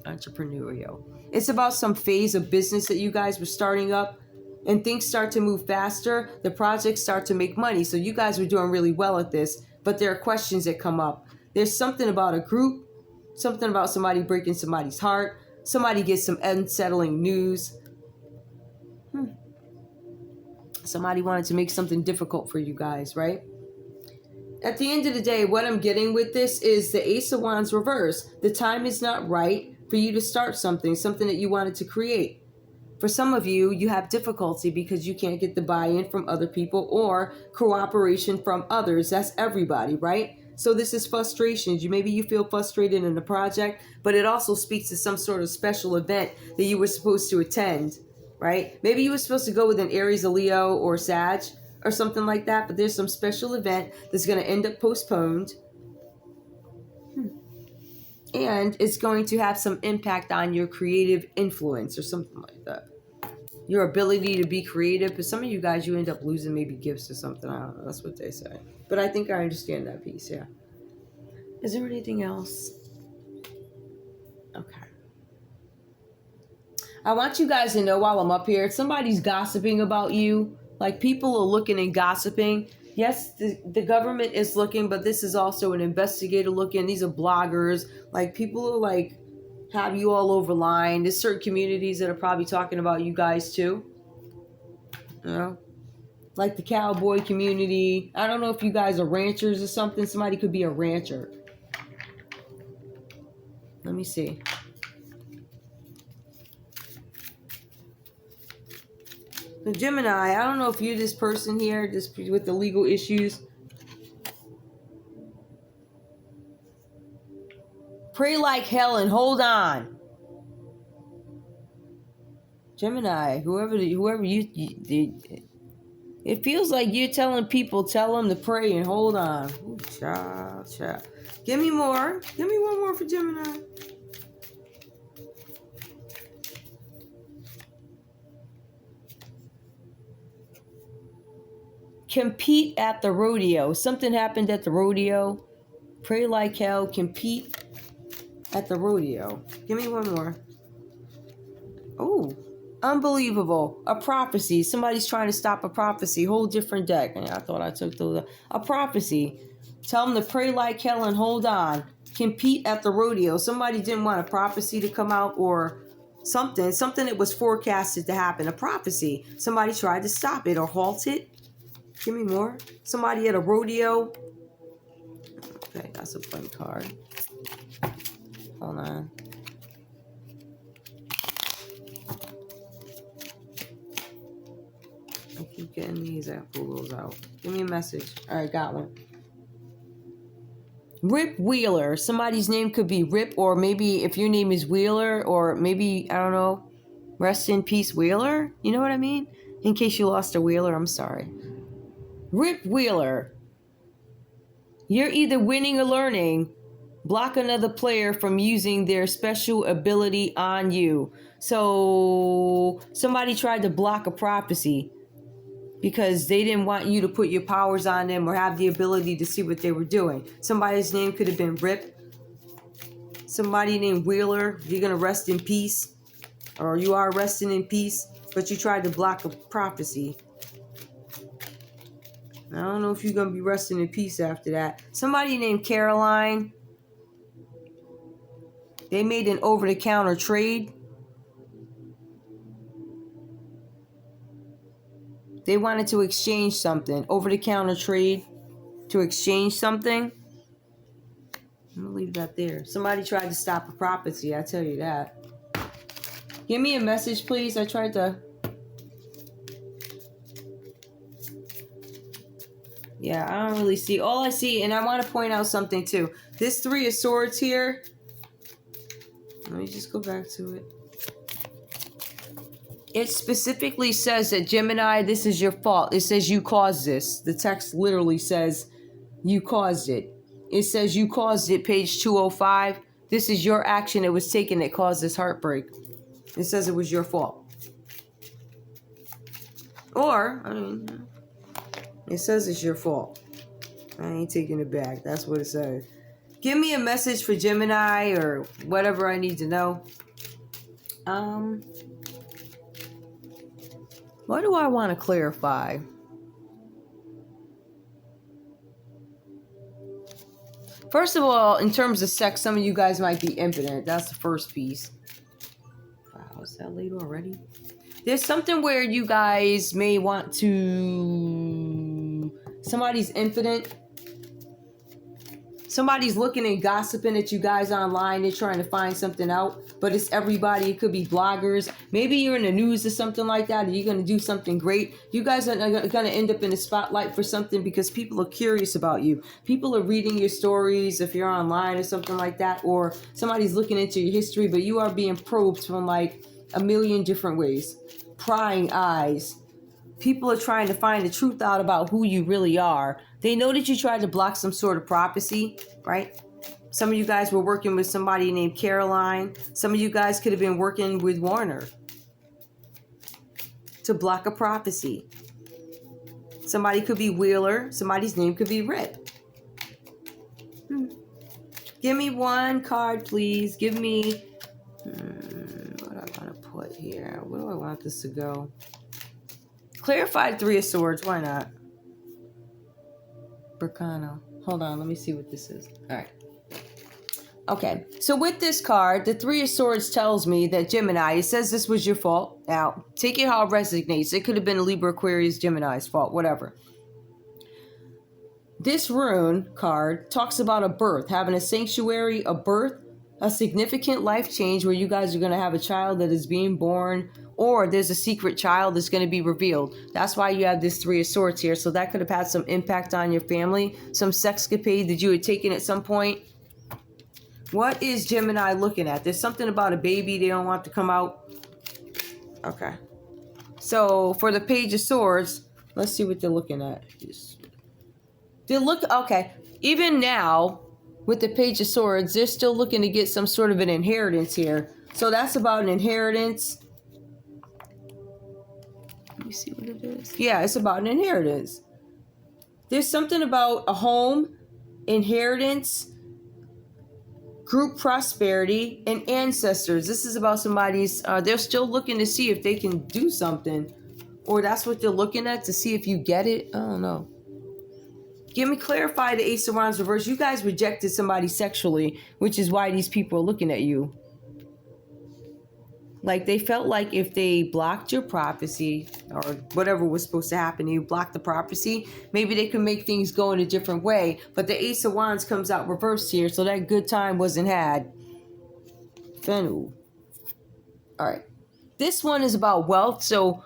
It's about some phase of business that you guys were starting up, and things start to move faster. The projects start to make money. So you guys were doing really well at this, but there are questions that come up. There's something about a group, something about somebody breaking somebody's heart. Somebody gets some unsettling news. Somebody wanted to make something difficult for you guys, right? At the end of the day, what I'm getting with this is the Ace of Wands reverse. The time is not right for you to start something that you wanted to create. For some of you, you have difficulty because you can't get the buy-in from other people or cooperation from others. That's everybody, right? So this is frustrations. Maybe you feel frustrated in the project, but it also speaks to some sort of special event that you were supposed to attend, right? Maybe you were supposed to go with an Aries, a Leo, or Sag, or something like that, but there's some special event that's going to end up postponed. And it's going to have some impact on your creative influence or something like that. Your ability to be creative. For some of you guys, you end up losing maybe gifts or something. I don't know. That's what they say. But I think I understand that piece, yeah. Is there anything else? Okay. I want you guys to know while I'm up here, somebody's gossiping about you. Like, people are looking and gossiping. Yes, the government is looking, but this is also an investigator looking. These are bloggers. Like, people are like, have you all over line. There's certain communities that are probably talking about you guys too. You know? Like the cowboy community. I don't know if you guys are ranchers or something. Somebody could be a rancher. Let me see. The Gemini, I don't know if you're this person here, just with the legal issues. Pray like hell and hold on. Gemini, whoever you it feels like you're telling people, tell them to pray and hold on. Ooh, child. Give me more. Give me one more for Gemini. Compete at the rodeo. Something happened at the rodeo. Pray like hell. Compete at the rodeo. Give me one more. Oh, unbelievable. A prophecy. Somebody's trying to stop a prophecy. Whole different deck. I thought I took a prophecy. Tell them to pray like hell and hold on. Compete at the rodeo. Somebody didn't want a prophecy to come out, or something that was forecasted to happen. A prophecy. Somebody tried to stop it or halt it. Give me more. Somebody at a rodeo. Okay, that's a fun card. Hold on. I keep getting these. I pull those out. Give me a message. All right, got one. Rip Wheeler. Somebody's name could be Rip, or maybe if your name is Wheeler, or maybe, I don't know, rest in peace Wheeler. You know what I mean? In case you lost a Wheeler, I'm sorry. Rip Wheeler. You're either winning or learning. Block another player from using their special ability on you. So somebody tried to block a prophecy because they didn't want you to put your powers on them or have the ability to see what they were doing. Somebody's name could have been Rip. Somebody named Wheeler. You're going to rest in peace. Or you are resting in peace. But you tried to block a prophecy. I don't know if you're going to be resting in peace after that. Somebody named Caroline. They made an over-the-counter trade. They wanted to exchange something. Over-the-counter trade to exchange something. I'm going to leave that there. Somebody tried to stop a prophecy, I tell you that. Give me a message, please. I tried to... Yeah, I don't really see. All I see, and I want to point out something too. This Three of Swords here. Let me just go back to it. It specifically says that, Gemini, this is your fault. It says you caused this. The text literally says you caused it. It says you caused it, page 205. This is your action that was taken that caused this heartbreak. It says it was your fault. Or, I mean, it says it's your fault. I ain't taking it back. That's what it says. Give me a message for Gemini or whatever I need to know. What do I want to clarify? First of all, in terms of sex, some of you guys might be impotent. That's the first piece. Wow, is that late already? There's something where you guys may want to... Somebody's impotent. Somebody's looking and gossiping at you guys online. They're trying to find something out. But it's everybody. It could be bloggers. Maybe you're in the news or something like that. And you're going to do something great. You guys are going to end up in the spotlight for something because people are curious about you. People are reading your stories if you're online or something like that. Or somebody's looking into your history. But you are being probed from like a million different ways. Prying eyes. People are trying to find the truth out about who you really are. They know that you tried to block some sort of prophecy, right? Some of you guys were working with somebody named Caroline. Some of you guys could have been working with Warner to block a prophecy. Somebody could be Wheeler. Somebody's name could be Rip. Give me one card, please. Give me... what do I want to put here? Where do I want this to go? Clarified Three of Swords. Why not? Burkano. Hold on. Let me see what this is. All right. Okay. So with this card, the Three of Swords tells me that Gemini, it says this was your fault. Now, take it how it resonates. It could have been a Libra, Aquarius, Gemini's fault. Whatever. This rune card talks about a birth. Having a sanctuary, a birth, a significant life change where you guys are going to have a child that is being born, or there's a secret child that's going to be revealed. That's why you have this Three of Swords here. So that could have had some impact on your family, some sexcapade that you had taken at some point. What is Gemini looking at? There's something about a baby they don't want to come out. Okay. So for the Page of Swords, let's see what they're looking at. Okay. Even now, with the Page of Swords, they're still looking to get some sort of an inheritance here. So that's about an inheritance. Let me see what it is. Yeah, it's about an inheritance. There's something about a home, inheritance, group prosperity, and ancestors. This is about somebody's... they're still looking to see if they can do something. Or that's what they're looking at to see if you get it. I don't know. Give me, clarify the Ace of Wands reverse. You guys rejected somebody sexually, which is why these people are looking at you. Like, they felt like if they blocked your prophecy, or whatever was supposed to happen, you blocked the prophecy, maybe they could make things go in a different way. But the Ace of Wands comes out reversed here, so that good time wasn't had. Fenu. All right. This one is about wealth. So,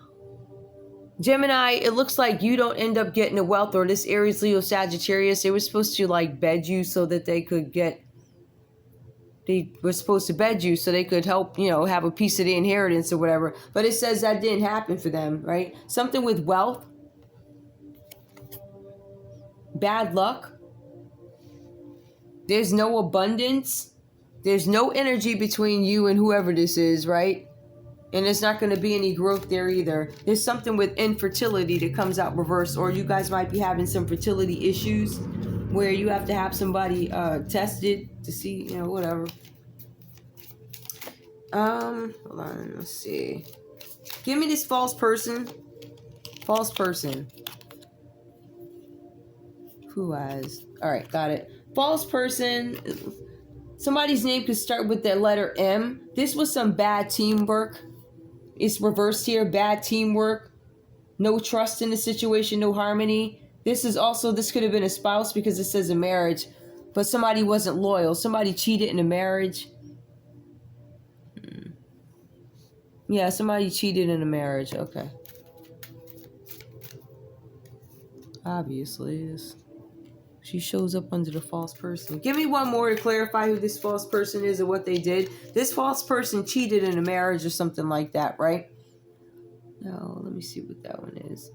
Gemini, it looks like you don't end up getting the wealth, or this Aries, Leo, Sagittarius. They were supposed to like bed you so that they could get. They were supposed to bed you so they could help, you know, have a piece of the inheritance or whatever. But it says that didn't happen for them, right? Something with wealth, bad luck. There's no abundance. There's no energy between you and whoever this is, right? And there's not going to be any growth there either. There's something with infertility that comes out reversed, or you guys might be having some fertility issues where you have to have somebody tested to see, you know, whatever. Hold on, let's see. Give me this false person. False person. Who has? All right, got it. False person. Somebody's name could start with the letter M. This was some bad teamwork. It's reversed here. Bad teamwork. No trust in the situation. No harmony. This could have been a spouse because it says a marriage. But somebody wasn't loyal. Somebody cheated in a marriage. Yeah, somebody cheated in a marriage. Okay. Obviously, she shows up under the false person. Give me one more to clarify who this false person is and what they did. This false person cheated in a marriage or something like that, right? No, let me see what that one is.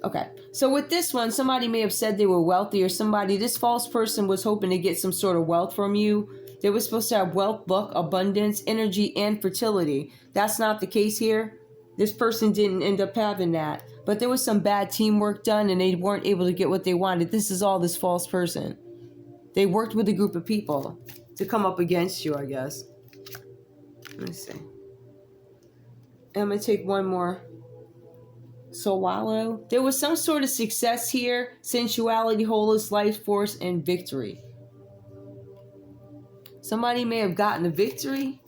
Okay, so with this one, somebody may have said they were wealthy, or this false person was hoping to get some sort of wealth from you. They were supposed to have wealth, luck, abundance, energy, and fertility. That's not the case here. This person didn't end up having that. But there was some bad teamwork done and they weren't able to get what they wanted. This is all this false person. They worked with a group of people to come up against you, I guess. Let me see. I'm going to take one more. Sowalo. There was some sort of success here. Sensuality, wholeness, life force, and victory. Somebody may have gotten a victory.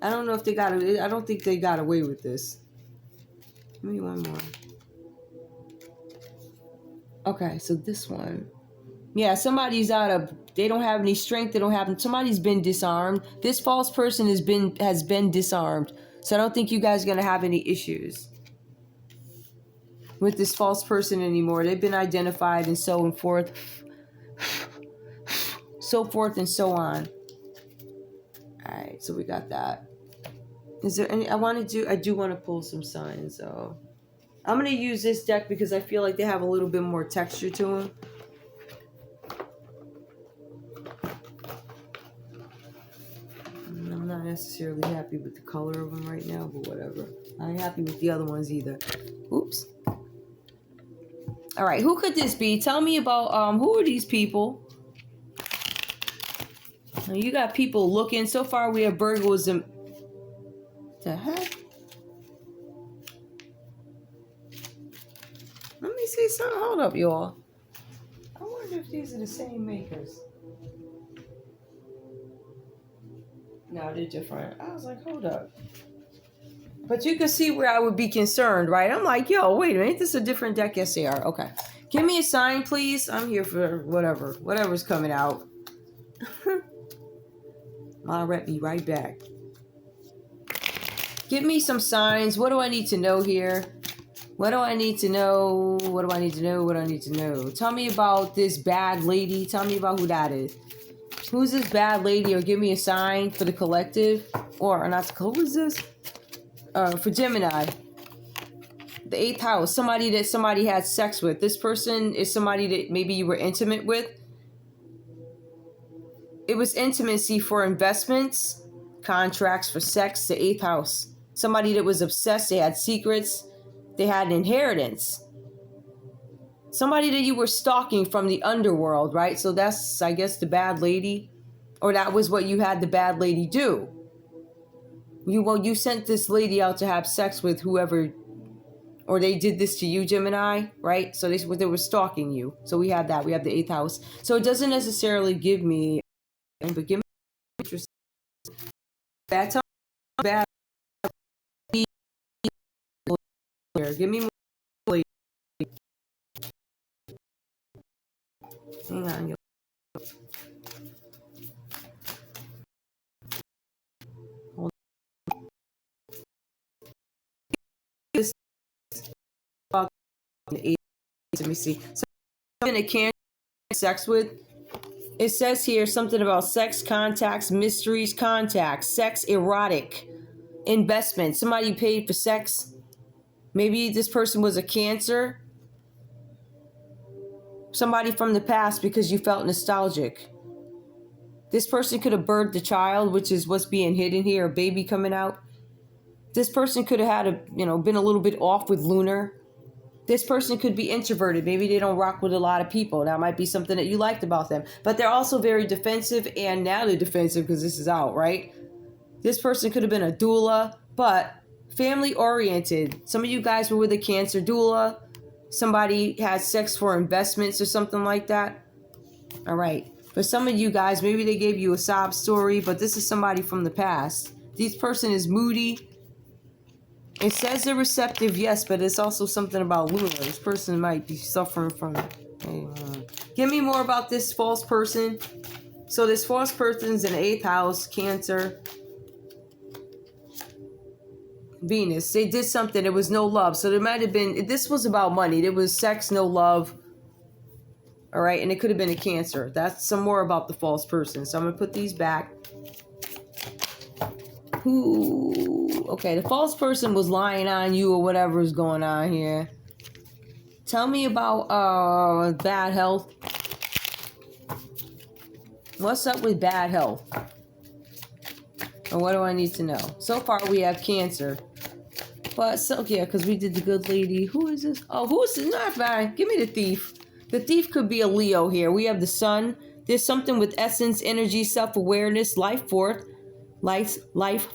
I don't know if they got it. I don't think they got away with this. Give me one more. Okay, so this one. Yeah, somebody's they don't have any strength. Somebody's been disarmed. This false person has been disarmed. So I don't think you guys are going to have any issues with this false person anymore. They've been identified and so forth. So forth and so on. All right, so we got that. Is there any, I do want to pull some signs, so I'm going to use this deck because I feel like they have a little bit more texture to them. I'm not necessarily happy with the color of them right now, but whatever. I ain't happy with the other ones either. Oops. All right, who could this be? Tell me about, who are these people? Now you got people looking. So far we have Virgos. The heck? Let me see something. Hold up, y'all. I wonder if these are the same makers. No, they're different. I was like, hold up. But you can see where I would be concerned, right? I'm like, yo, wait a minute. Ain't this a different deck? Yes, they are. Okay. Give me a sign, please. I'm here for whatever. Whatever's coming out. I'll be right back. Give me some signs. What do I need to know here? What do I need to know? What do I need to know? What do I need to know? Tell me about this bad lady. Tell me about who that is. Who's this bad lady? Or give me a sign for the collective. Or not the collective. Who is this? For Gemini. The 8th house. Somebody that somebody had sex with. This person is somebody that maybe you were intimate with. It was intimacy for investments. Contracts for sex. The 8th house. Somebody that was obsessed. They had secrets. They had an inheritance. Somebody that you were stalking from the underworld, right? So that's, I guess, the bad lady. Or that was what you had the bad lady do. You sent this lady out to have sex with whoever, or they did this to you, Gemini, right? So they were stalking you. So we have that. We have the 8th house. So it doesn't necessarily give me, but give me interest. Bad time, bad. Give me more. Hang on. Let me see. Something that can't have sex with. It says here something about sex, contacts, mysteries, contacts, sex, erotic, investment. Somebody paid for sex. Maybe this person was a Cancer. Somebody from the past because you felt nostalgic. This person could have birthed a child, which is what's being hidden here, a baby coming out. This person could have had been a little bit off with lunar. This person could be introverted. Maybe they don't rock with a lot of people. That might be something that you liked about them. But they're also very defensive, and now they're defensive because this is out, right? This person could have been a doula, but family oriented. Some of you guys were with a Cancer doula. Somebody had sex for investments or something like that. All right. For some of you guys, maybe they gave you a sob story, but this is somebody from the past. This person is moody. It says they're receptive, yes, but it's also something about lunar. This person might be suffering from it. Hey, give me more about this false person. So this false person's in the 8th house, Cancer, Venus. They did something. There was no love. So there might have been, this was about money. There was sex, no love. All right. And it could have been a Cancer. That's some more about the false person. So I'm going to put these back. Okay, the false person was lying on you or whatever is going on here. Tell me about bad health. What's up with bad health? Or what do I need to know? So far we have Cancer. But, yeah, because we did the good lady. Who is this? Oh, who is this? Not fine. Give me the thief. The thief could be a Leo here. We have the sun. There's something with essence, energy, self-awareness, life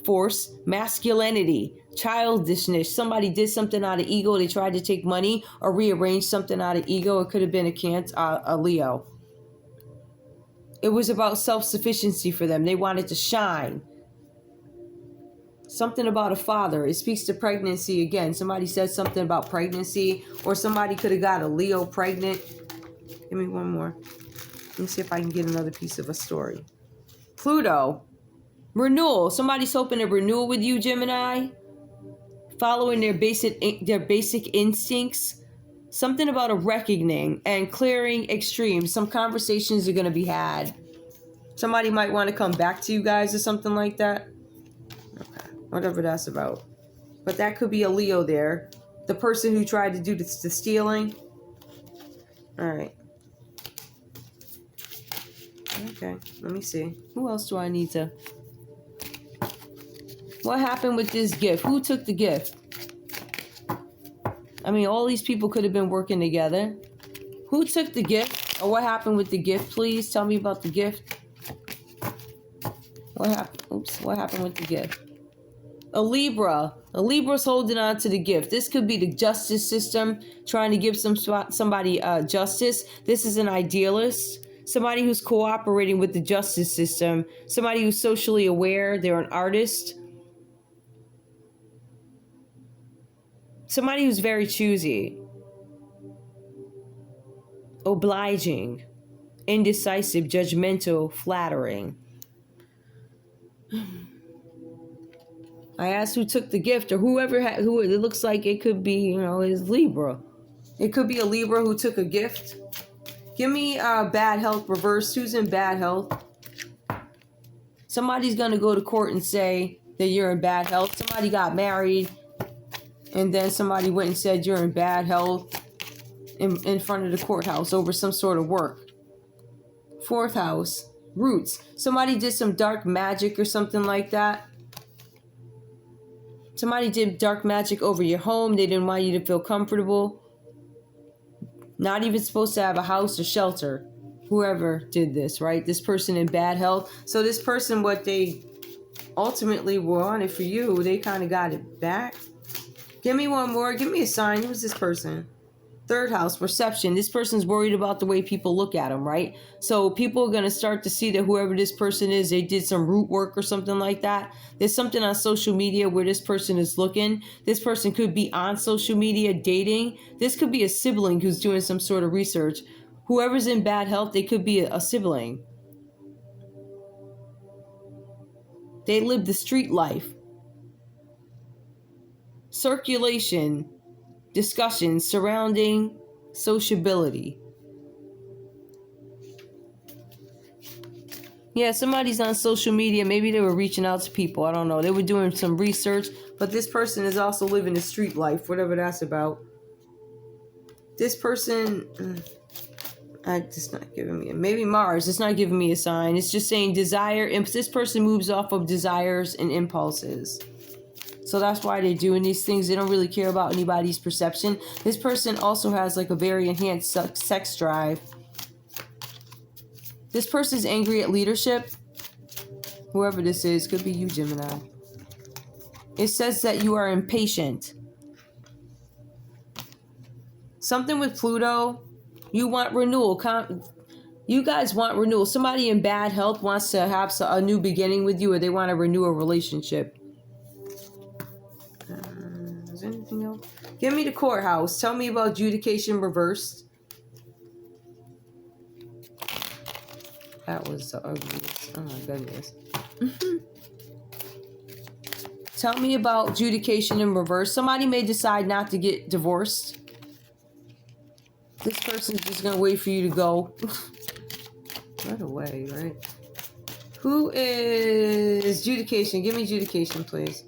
force, masculinity, childishness. Somebody did something out of ego. They tried to take money or rearrange something out of ego. It could have been a Leo. It was about self-sufficiency for them. They wanted to shine. Something about a father. It speaks to pregnancy again. Somebody said something about pregnancy, or somebody could have got a Leo pregnant. Give me one more. Let me see if I can get another piece of a story. Pluto. Renewal. Somebody's hoping to renew with you, Gemini. Following their basic instincts. Something about a reckoning and clearing extremes. Some conversations are going to be had. Somebody might want to come back to you guys or something like that. Okay. Whatever that's about. But that could be a Leo there. The person who tried to do the stealing. All right. Okay. Let me see. Who else do I need to... What happened with this gift? Who took the gift? I mean, all these people could have been working together. Who took the gift? Or what happened with the gift, please? Tell me about the gift. What happened? Oops. What happened with the gift? A Libra. A Libra's holding on to the gift. This could be the justice system, trying to give somebody justice. This is an idealist. Somebody who's cooperating with the justice system. Somebody who's socially aware. They're an artist. Somebody who's very choosy, obliging, indecisive, judgmental, flattering. I asked who took the gift, or whoever who it looks like it could be, is Libra. It could be a Libra who took a gift. Give me bad health reverse. Who's in bad health? Somebody's going to go to court and say that you're in bad health. Somebody got married. And then somebody went and said you're in bad health in front of the courthouse over some sort of work. 4th house, roots. Somebody did some dark magic or something like that. Somebody did dark magic over your home. They didn't want you to feel comfortable. Not even supposed to have a house or shelter. Whoever did this, right? This person in bad health. So this person, what they ultimately wanted for you, they kind of got it back. Give me one more. Give me a sign. Who's this person? 3rd house, perception. This person's worried about the way people look at them, right? So people are going to start to see that whoever this person is, they did some root work or something like that. There's something on social media where this person is looking. This person could be on social media dating. This could be a sibling who's doing some sort of research. Whoever's in bad health, they could be a sibling. They live the street life. Circulation. discussions surrounding sociability. Yeah, somebody's on social media. Maybe they were reaching out to people. I don't know. They were doing some research. But this person is also living the street life, whatever that's about. This person, it's not giving me, maybe Mars, it's not giving me a sign. It's just saying desire. This person moves off of desires and impulses. So that's why they're doing these things. They don't really care about anybody's perception. This person also has like a very enhanced sex drive. This person's angry at leadership. Whoever this is, could be you, Gemini. It says that you are impatient. Something with Pluto. You want renewal. You guys want renewal. Somebody in bad health wants to have a new beginning with you, or they want to renew a relationship. Is there anything else? Give me the courthouse. Tell me about adjudication reversed. That was the ugliest. Oh my goodness. Tell me about adjudication in reverse. Somebody may decide not to get divorced. This person's just going to wait for you to go. Right away, right? Who is adjudication? Give me adjudication, please.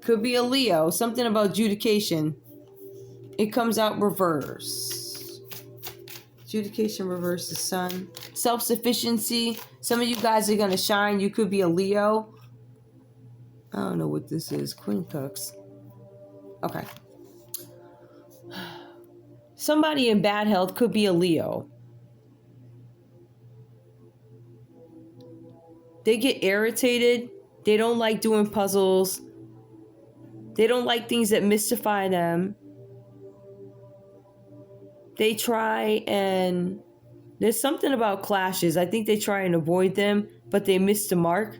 Could be a Leo. Something about adjudication. It comes out reverse. Adjudication reverse, the sun. Self-sufficiency. Some of you guys are going to shine. You could be a Leo. I don't know what this is. Queen Cups. Okay. Somebody in bad health could be a Leo. They get irritated. They don't like doing puzzles. They don't like things that mystify them. They try and... There's something about clashes. I think they try and avoid them, but they miss the mark.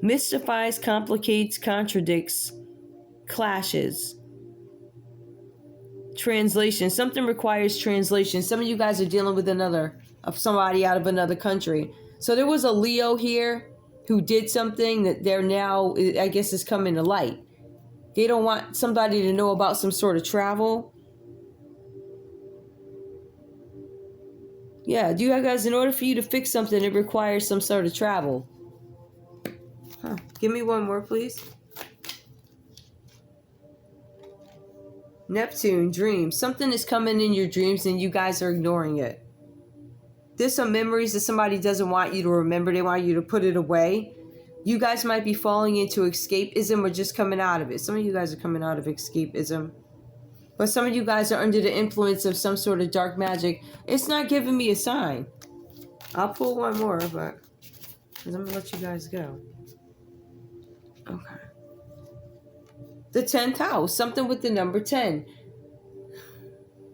Mystifies, complicates, contradicts, clashes. Translation. Something requires translation. Some of you guys are dealing with somebody out of another country. So there was a Leo here who did something that they're now, I guess, is coming to light. They don't want somebody to know about some sort of travel. Yeah, you guys, in order for you to fix something, it requires some sort of travel. Huh. Give me one more, please. Neptune, dreams. Something is coming in your dreams and you guys are ignoring it. There's some memories that somebody doesn't want you to remember. They want you to put it away. You guys might be falling into escapism or just coming out of it. Some of you guys are coming out of escapism. But some of you guys are under the influence of some sort of dark magic. It's not giving me a sign. I'll pull one more, but I'm going to let you guys go. Okay. The 10th house. Something with the number 10.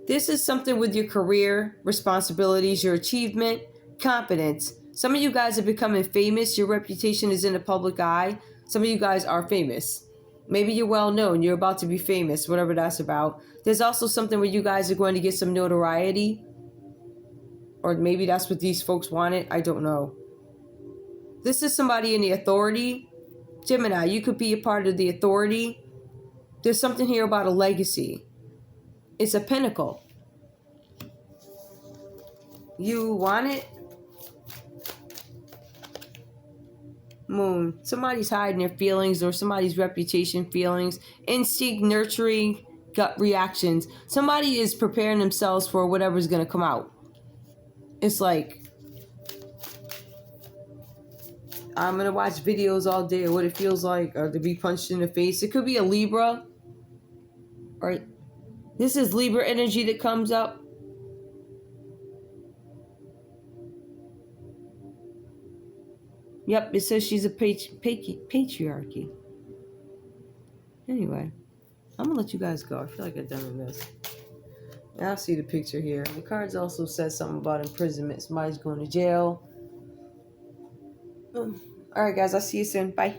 This is something with your career, responsibilities, your achievement, competence. Some of you guys are becoming famous. Your reputation is in the public eye. Some of you guys are famous. Maybe you're well known. You're about to be famous, whatever that's about. There's also something where you guys are going to get some notoriety. Or maybe that's what these folks wanted. I don't know. This is somebody in the authority. Gemini, you could be a part of the authority. There's something here about a legacy. It's a pinnacle. You want it? Moon. Somebody's hiding their feelings or somebody's reputation feelings. Instinct, nurturing, gut reactions. Somebody is preparing themselves for whatever's going to come out. It's like, I'm going to watch videos all day of what it feels like or to be punched in the face. It could be a Libra. Or this is Libra energy that comes up. Yep, it says she's a patriarchy. Anyway, I'm going to let you guys go. I feel like I've done this. I'll see the picture here. The cards also says something about imprisonment. Somebody's going to jail. All right, guys. I'll see you soon. Bye.